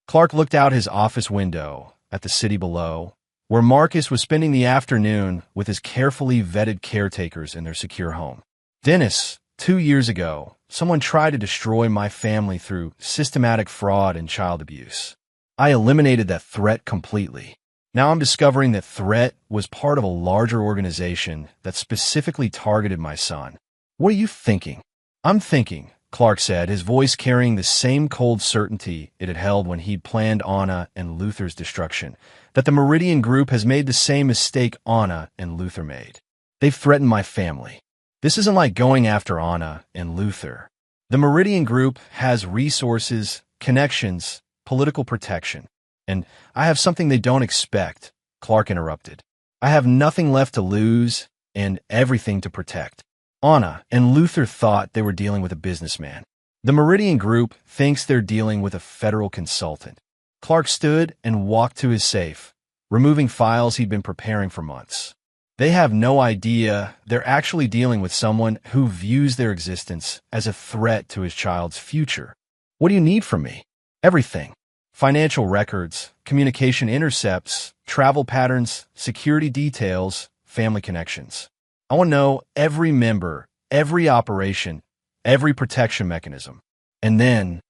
Clark looked out his office window at the city below, where Marcus was spending the afternoon with his carefully vetted caretakers in their secure home. Dennis, 2 years ago, someone tried to destroy my family through systematic fraud and child abuse. I eliminated that threat completely. Now I'm discovering that threat was part of a larger organization that specifically targeted my son. What are you thinking? I'm thinking, Clark said, his voice carrying the same cold certainty it had held when he'd planned Anna and Luther's destruction, that the Meridian Group has made the same mistake Anna and Luther made. They've threatened my family. This isn't like going after Anna and Luther. The Meridian Group has resources, connections, political protection. And I have something they don't expect, Clark interrupted. I have nothing left to lose and everything to protect. Anna and Luther thought they were dealing with a businessman. The Meridian Group thinks they're dealing with a federal consultant. Clark stood and walked to his safe, removing files he'd been preparing for months. They have no idea they're actually dealing with someone who views their existence as a threat to his child's future. What do you need from me? Everything. Financial records, communication intercepts, travel patterns, security details, family connections. I want to know every member, every operation, every protection mechanism. And then,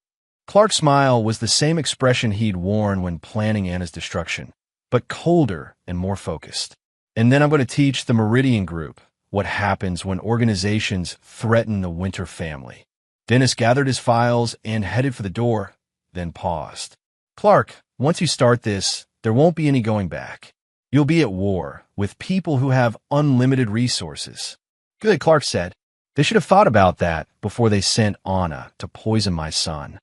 Clark's smile was the same expression he'd worn when planning Anna's destruction, but colder and more focused. And then I'm going to teach the Meridian Group what happens when organizations threaten the Winter family. Dennis gathered his files and headed for the door, then paused. Clark, once you start this, there won't be any going back. You'll be at war with people who have unlimited resources. Good, Clark said. They should have thought about that before they sent Anna to poison my son.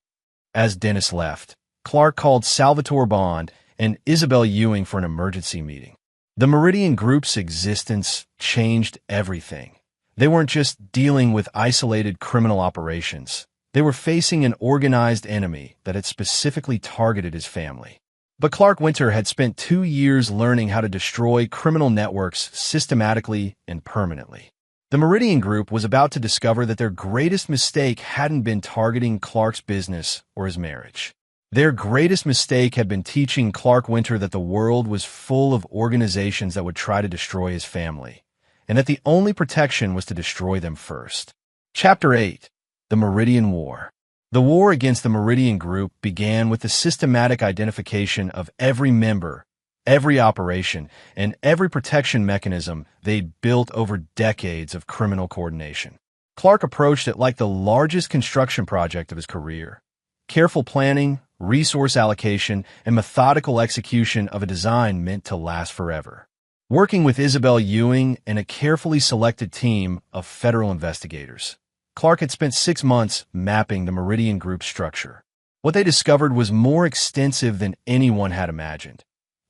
As Dennis left, Clark called Salvatore Bond and Isabel Ewing for an emergency meeting. The Meridian Group's existence changed everything. They weren't just dealing with isolated criminal operations. They were facing an organized enemy that had specifically targeted his family. But Clark Winter had spent 2 years learning how to destroy criminal networks systematically and permanently. The Meridian Group was about to discover that their greatest mistake hadn't been targeting Clark's business or his marriage. Their greatest mistake had been teaching Clark Winter that the world was full of organizations that would try to destroy his family, and that the only protection was to destroy them first. Chapter 8. The Meridian War. The war against the Meridian Group began with the systematic identification of every member, every operation, and every protection mechanism they'd built over decades of criminal coordination. Clark approached it like the largest construction project of his career. Careful planning, resource allocation, and methodical execution of a design meant to last forever. Working with Isabel Ewing and a carefully selected team of federal investigators, Clark had spent 6 months mapping the Meridian Group's structure. What they discovered was more extensive than anyone had imagined.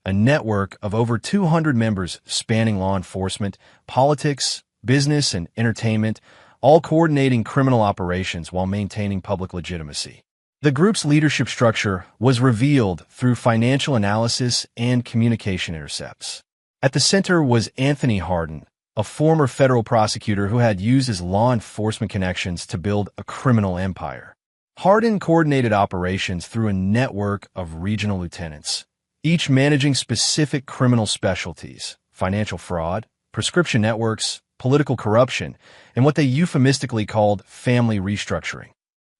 A network of over 200 members spanning law enforcement, politics, business, and entertainment, all coordinating criminal operations while maintaining public legitimacy. The group's leadership structure was revealed through financial analysis and communication intercepts. At the center was Anthony Hardin, a former federal prosecutor who had used his law enforcement connections to build a criminal empire. Hardin coordinated operations through a network of regional lieutenants, each managing specific criminal specialties: financial fraud, prescription networks, political corruption, and what they euphemistically called family restructuring.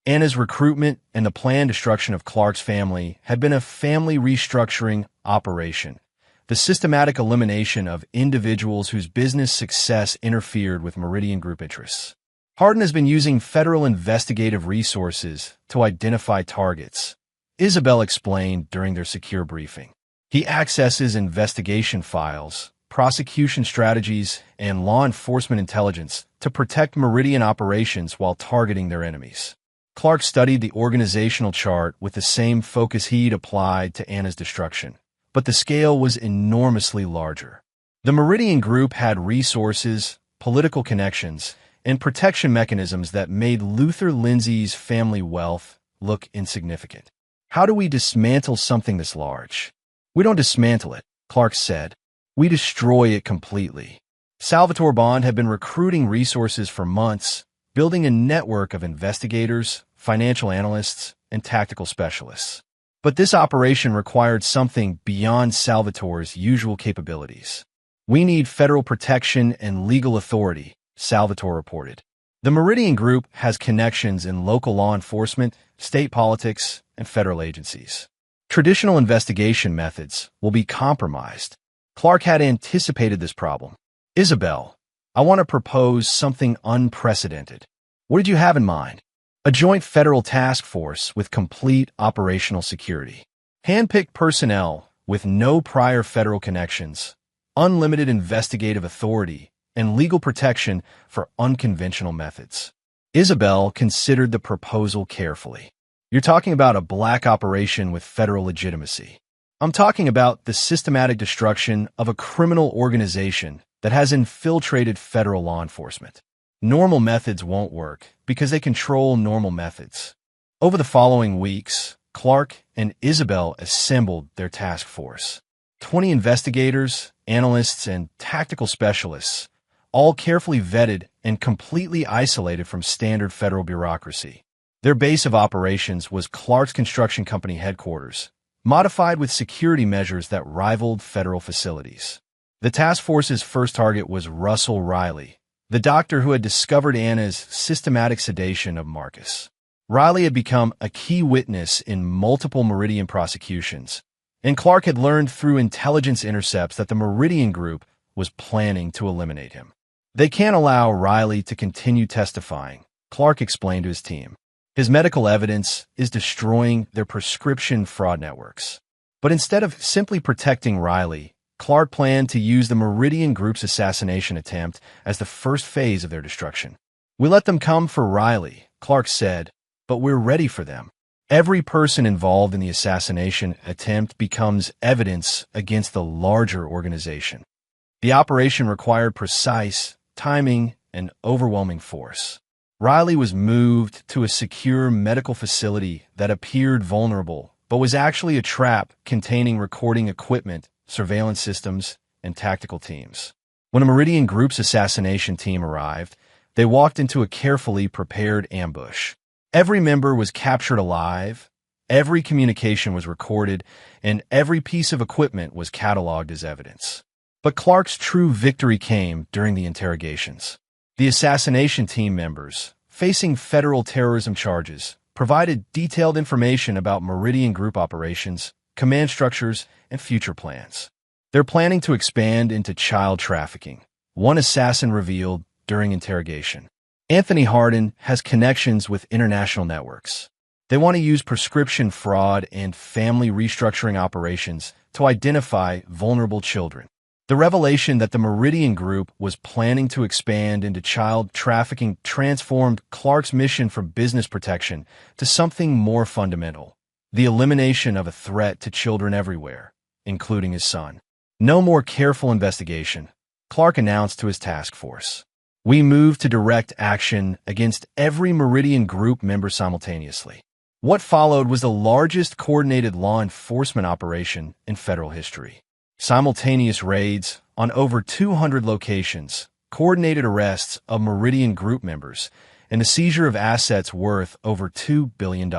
Anna's recruitment and the planned destruction of Clark's family had been a family restructuring operation, the systematic elimination of individuals whose business success interfered with Meridian Group interests. Hardin has been using federal investigative resources to identify targets, Isabel explained during their secure briefing. He accesses investigation files, prosecution strategies, and law enforcement intelligence to protect Meridian operations while targeting their enemies. Clark studied the organizational chart with the same focus he'd applied to Anna's destruction, but the scale was enormously larger. The Meridian Group had resources, political connections, and protection mechanisms that made Luther Lindsay's family wealth look insignificant. How do we dismantle something this large? We don't dismantle it, Clark said. We destroy it completely. Salvatore Bond had been recruiting resources for months, building a network of investigators, financial analysts, and tactical specialists. But this operation required something beyond Salvatore's usual capabilities. We need federal protection and legal authority, Salvatore reported. The Meridian Group has connections in local law enforcement, state politics, and federal agencies. Traditional investigation methods will be compromised. Clark had anticipated this problem. Isabel, I want to propose something unprecedented. What did you have in mind? A joint federal task force with complete operational security. Handpicked personnel with no prior federal connections, unlimited investigative authority, and legal protection for unconventional methods. Isabel considered the proposal carefully. You're talking about a black operation with federal legitimacy. I'm talking about the systematic destruction of a criminal organization that has infiltrated federal law enforcement. Normal methods won't work because they control normal methods. Over the following weeks, Clark and Isabel assembled their task force. 20 investigators, analysts, and tactical specialists, all carefully vetted and completely isolated from standard federal bureaucracy. Their base of operations was Clark's construction company headquarters, modified with security measures that rivaled federal facilities. The task force's first target was Russell Riley, the doctor who had discovered Anna's systematic sedation of Marcus. Riley had become a key witness in multiple Meridian prosecutions, and Clark had learned through intelligence intercepts that the Meridian Group was planning to eliminate him. They can't allow Riley to continue testifying, Clark explained to his team. His medical evidence is destroying their prescription fraud networks. But instead of simply protecting Riley, Clark planned to use the Meridian Group's assassination attempt as the first phase of their destruction. We let them come for Riley, Clark said, but we're ready for them. Every person involved in the assassination attempt becomes evidence against the larger organization. The operation required precise timing and overwhelming force. Riley was moved to a secure medical facility that appeared vulnerable, but was actually a trap containing recording equipment, surveillance systems, and tactical teams. When a Meridian Group's assassination team arrived, they walked into a carefully prepared ambush. Every member was captured alive, every communication was recorded, and every piece of equipment was cataloged as evidence. But Clark's true victory came during the interrogations. The assassination team members, facing federal terrorism charges, provided detailed information about Meridian Group operations, command structures, and future plans. They're planning to expand into child trafficking, one assassin revealed during interrogation. Anthony Hardin has connections with international networks. They want to use prescription fraud and family restructuring operations to identify vulnerable children. The revelation that the Meridian Group was planning to expand into child trafficking transformed Clark's mission from business protection to something more fundamental: the elimination of a threat to children everywhere, including his son. No more careful investigation, Clark announced to his task force. We move to direct action against every Meridian Group member simultaneously. What followed was the largest coordinated law enforcement operation in federal history. Simultaneous raids on over 200 locations, coordinated arrests of Meridian Group members, and the seizure of assets worth over $2 billion.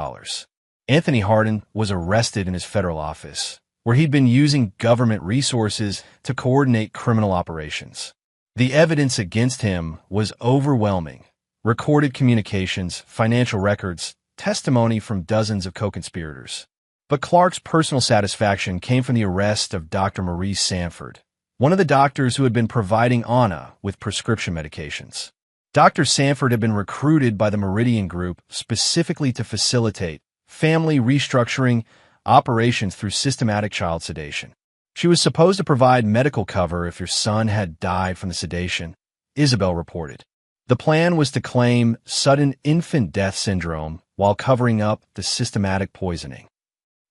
Anthony Hardin was arrested in his federal office, where he'd been using government resources to coordinate criminal operations. The evidence against him was overwhelming: recorded communications, financial records, testimony from dozens of co-conspirators. But Clark's personal satisfaction came from the arrest of Dr. Maurice Sanford, one of the doctors who had been providing Anna with prescription medications. Dr. Sanford had been recruited by the Meridian Group specifically to facilitate family restructuring operations through systematic child sedation. She was supposed to provide medical cover if your son had died from the sedation, Isabel reported. The plan was to claim sudden infant death syndrome while covering up the systematic poisoning.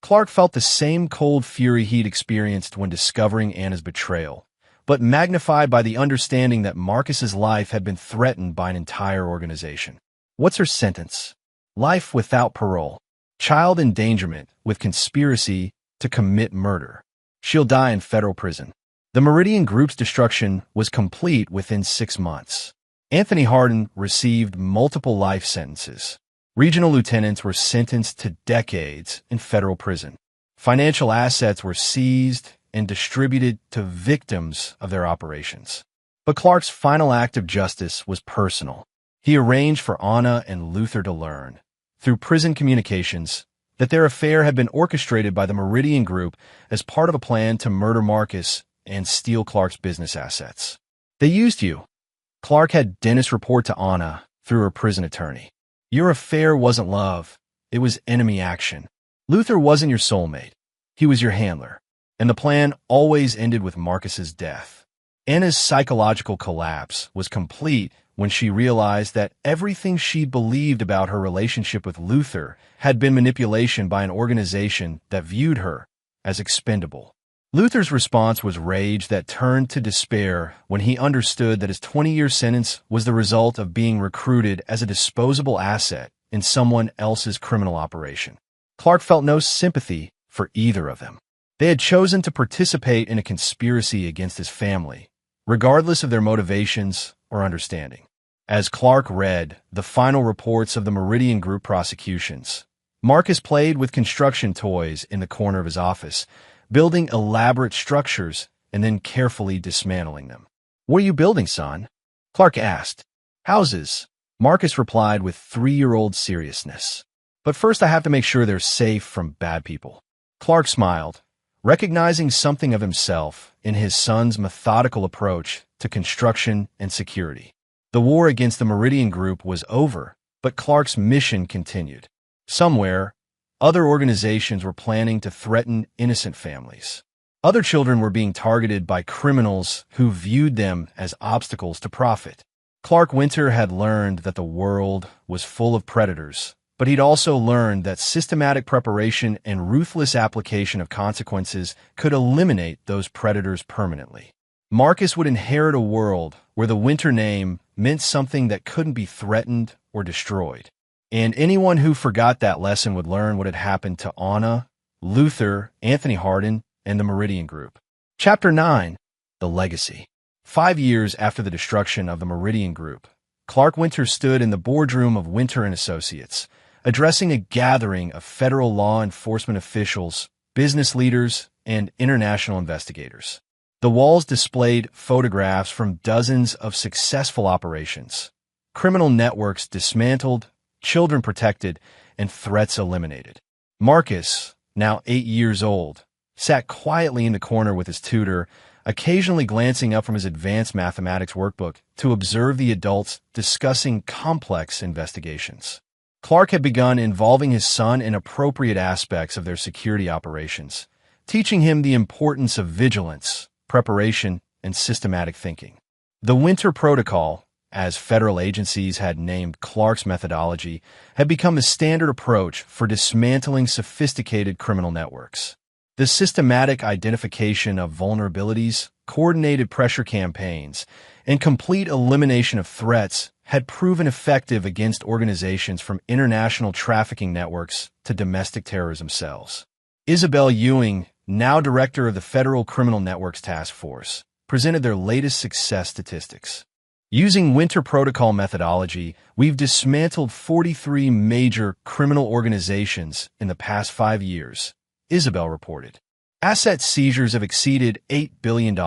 Clark felt the same cold fury he'd experienced when discovering Anna's betrayal, but magnified by the understanding that Marcus's life had been threatened by an entire organization. What's her sentence? Life without parole. Child endangerment with conspiracy to commit murder. She'll die in federal prison. The Meridian Group's destruction was complete within 6 months. Anthony Hardin received multiple life sentences. Regional lieutenants were sentenced to decades in federal prison. Financial assets were seized and distributed to victims of their operations. But Clark's final act of justice was personal. He arranged for Anna and Luther to learn, through prison communications, that their affair had been orchestrated by the Meridian Group as part of a plan to murder Marcus and steal Clark's business assets. They used you. Clark had Dennis report to Anna through her prison attorney. Your affair wasn't love, it was enemy action. Luther wasn't your soulmate, he was your handler. And the plan always ended with Marcus's death. Anna's psychological collapse was complete when she realized that everything she believed about her relationship with Luther had been manipulation by an organization that viewed her as expendable. Luther's response was rage that turned to despair when he understood that his 20-year sentence was the result of being recruited as a disposable asset in someone else's criminal operation. Clark felt no sympathy for either of them. They had chosen to participate in a conspiracy against his family, regardless of their motivations or understanding. As Clark read the final reports of the Meridian Group prosecutions, Marcus played with construction toys in the corner of his office, building elaborate structures and then carefully dismantling them. What are you building, son? Clark asked. Houses, Marcus replied with 3-year-old seriousness. But first I have to make sure they're safe from bad people. Clark smiled, recognizing something of himself in his son's methodical approach to construction and security. The war against the Meridian Group was over, but Clark's mission continued. Somewhere, other organizations were planning to threaten innocent families. Other children were being targeted by criminals who viewed them as obstacles to profit. Clark Winter had learned that the world was full of predators, but he'd also learned that systematic preparation and ruthless application of consequences could eliminate those predators permanently. Marcus would inherit a world where the Winter name meant something that couldn't be threatened or destroyed. And anyone who forgot that lesson would learn what had happened to Anna, Luther, Anthony Hardin, and the Meridian Group. Chapter 9. The Legacy. 5 years after the destruction of the Meridian Group, Clark Winter stood in the boardroom of Winter and Associates, addressing a gathering of federal law enforcement officials, business leaders, and international investigators. The walls displayed photographs from dozens of successful operations, criminal networks dismantled, children protected, and threats eliminated. Marcus, now 8 years old, sat quietly in the corner with his tutor, occasionally glancing up from his advanced mathematics workbook to observe the adults discussing complex investigations. Clark had begun involving his son in appropriate aspects of their security operations, teaching him the importance of vigilance, preparation, and systematic thinking. The Winter Protocol, as federal agencies had named Clark's methodology, had become the standard approach for dismantling sophisticated criminal networks. The systematic identification of vulnerabilities, coordinated pressure campaigns, and complete elimination of threats had proven effective against organizations from international trafficking networks to domestic terrorism cells. Isabel Ewing, now director of the Federal Criminal Networks Task Force, presented their latest success statistics. Using Winter Protocol methodology, we've dismantled 43 major criminal organizations in the past 5 years, Isabel reported. Asset seizures have exceeded $8 billion,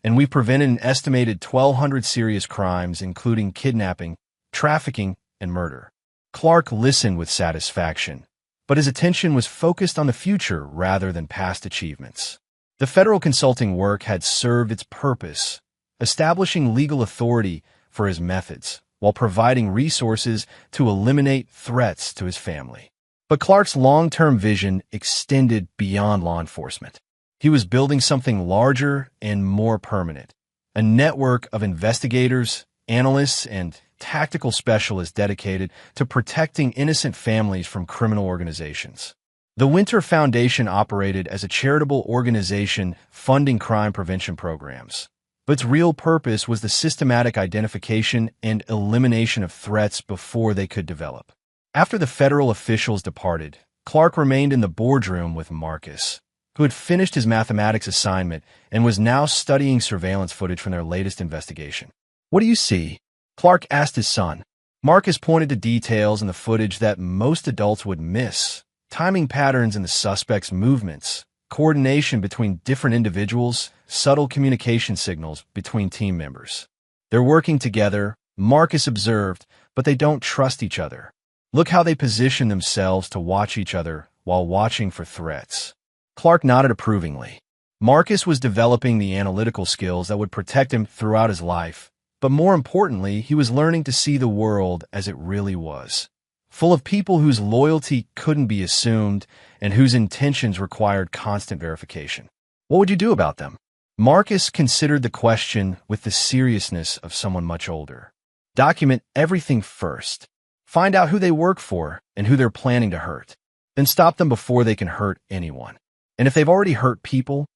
and we've prevented an estimated 1,200 serious crimes, including kidnapping, trafficking, and murder. Clark listened with satisfaction, but his attention was focused on the future rather than past achievements. The federal consulting work had served its purpose, establishing legal authority for his methods, while providing resources to eliminate threats to his family. But Clark's long-term vision extended beyond law enforcement. He was building something larger and more permanent, a network of investigators, analysts, and tactical specialists dedicated to protecting innocent families from criminal organizations. The Winter Foundation operated as a charitable organization funding crime prevention programs, but its real purpose was the systematic identification and elimination of threats before they could develop. After the federal officials departed, Clark remained in the boardroom with Marcus, who had finished his mathematics assignment and was now studying surveillance footage from their latest investigation. "What do you see?" Clark asked his son. Marcus pointed to details in the footage that most adults would miss: timing patterns in the suspect's movements, coordination between different individuals, subtle communication signals between team members. "They're working together," Marcus observed, "but they don't trust each other. Look how they position themselves to watch each other while watching for threats." Clark nodded approvingly. Marcus was developing the analytical skills that would protect him throughout his life, but more importantly, he was learning to see the world as it really was, full of people whose loyalty couldn't be assumed and whose intentions required constant verification. What would you do about them? Marcus considered the question with the seriousness of someone much older. Document everything first. Find out who they work for and who they're planning to hurt. Then stop them before they can hurt anyone. And if they've already hurt people,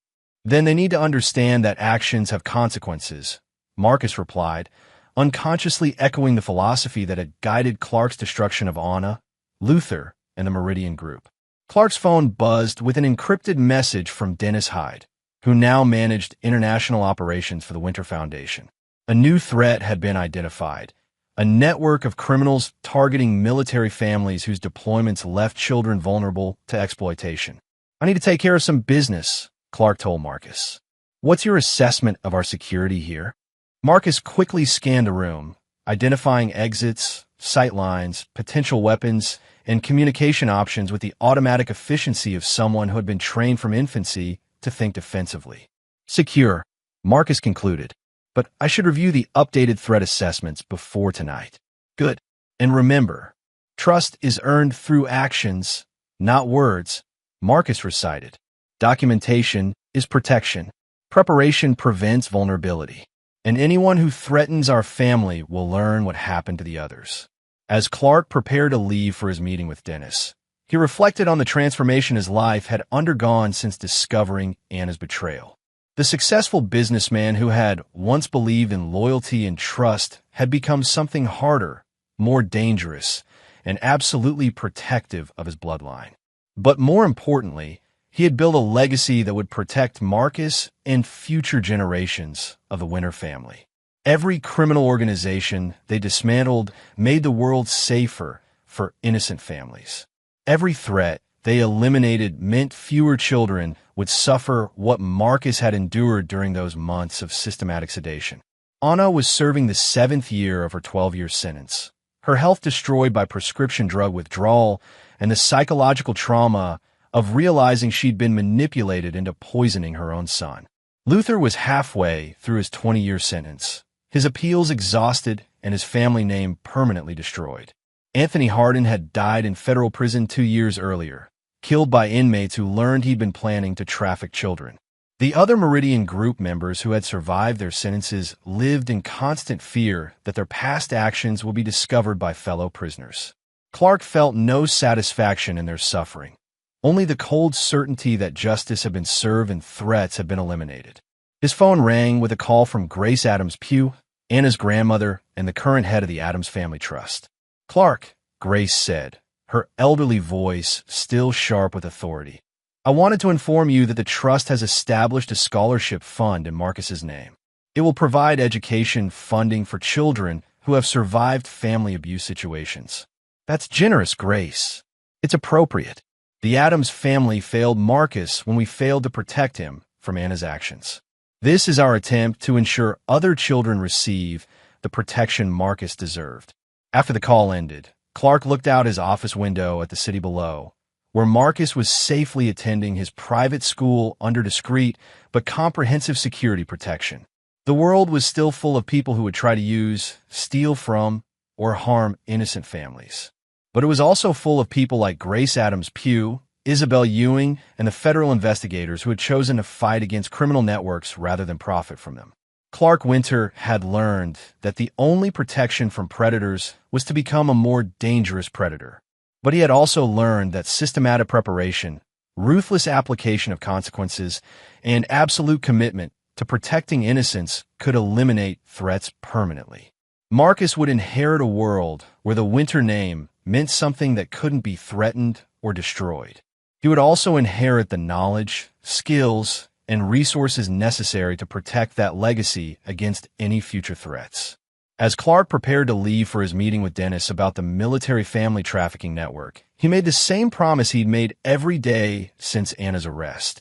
then they need to understand that actions have consequences, Marcus replied, unconsciously echoing the philosophy that had guided Clark's destruction of Anna, Luther, and the Meridian Group. Clark's phone buzzed with an encrypted message from Dennis Hyde, who now managed international operations for the Winter Foundation. A new threat had been identified: a network of criminals targeting military families whose deployments left children vulnerable to exploitation. "I need to take care of some business," Clark told Marcus. "What's your assessment of our security here?" Marcus quickly scanned the room, identifying exits, sight lines, potential weapons, and communication options with the automatic efficiency of someone who had been trained from infancy to think defensively. "Secure," Marcus concluded, "but I should review the updated threat assessments before tonight." "Good. And remember, trust is earned through actions, not words," Marcus recited. "Documentation is protection. Preparation prevents vulnerability. And anyone who threatens our family will learn what happened to the others." As Clark prepared to leave for his meeting with Dennis, he reflected on the transformation his life had undergone since discovering Anna's betrayal. The successful businessman who had once believed in loyalty and trust had become something harder, more dangerous, and absolutely protective of his bloodline. But more importantly, he had built a legacy that would protect Marcus and future generations of the Winter family. Every criminal organization they dismantled made the world safer for innocent families. Every threat they eliminated meant fewer children would suffer what Marcus had endured during those months of systematic sedation. Anna was serving the 7th year of her 12-year sentence, her health destroyed by prescription drug withdrawal and the psychological trauma of realizing she'd been manipulated into poisoning her own son. Luther was halfway through his 20-year sentence, his appeals exhausted and his family name permanently destroyed. Anthony Hardin had died in federal prison 2 years earlier, killed by inmates who learned he'd been planning to traffic children. The other Meridian group members who had survived their sentences lived in constant fear that their past actions would be discovered by fellow prisoners. Clark felt no satisfaction in their suffering, only the cold certainty that justice had been served and threats had been eliminated. His phone rang with a call from Grace Adams Pugh, Anna's grandmother and the current head of the Adams Family Trust. "Clark," Grace said, her elderly voice still sharp with authority. "I wanted to inform you that the trust has established a scholarship fund in Marcus's name. It will provide education funding for children who have survived family abuse situations." "That's generous, Grace. It's appropriate. The Adams family failed Marcus when we failed to protect him from Anna's actions. This is our attempt to ensure other children receive the protection Marcus deserved." After the call ended, Clark looked out his office window at the city below, where Marcus was safely attending his private school under discreet but comprehensive security protection. The world was still full of people who would try to use, steal from, or harm innocent families. But it was also full of people like Grace Adams Pugh, Isabel Ewing, and the federal investigators who had chosen to fight against criminal networks rather than profit from them. Clark Winter had learned that the only protection from predators was to become a more dangerous predator. But he had also learned that systematic preparation, ruthless application of consequences, and absolute commitment to protecting innocence could eliminate threats permanently. Marcus would inherit a world where the Winter name meant something that couldn't be threatened or destroyed. He would also inherit the knowledge, skills, and resources necessary to protect that legacy against any future threats. As Clark prepared to leave for his meeting with Dennis about the military family trafficking network, he made the same promise he'd made every day since Anna's arrest.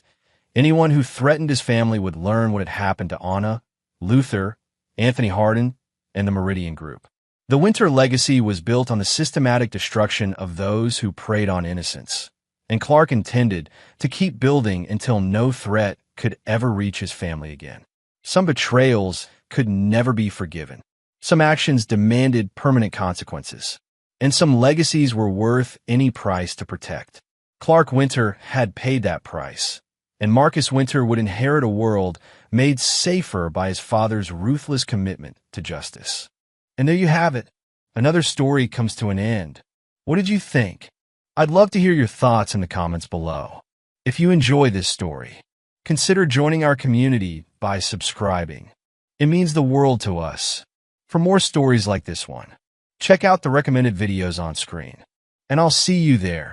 Anyone who threatened his family would learn what had happened to Anna, Luther, Anthony Hardin, and the Meridian Group. The Winter legacy was built on the systematic destruction of those who preyed on innocence, and Clark intended to keep building until no threat could ever reach his family again. Some betrayals could never be forgiven. Some actions demanded permanent consequences, and some legacies were worth any price to protect. Clark Winter had paid that price, and Marcus Winter would inherit a world made safer by his father's ruthless commitment to justice. And there you have it. Another story comes to an end. What did you think? I'd love to hear your thoughts in the comments below. If you enjoy this story, consider joining our community by subscribing. It means the world to us. For more stories like this one, check out the recommended videos on screen, and I'll see you there.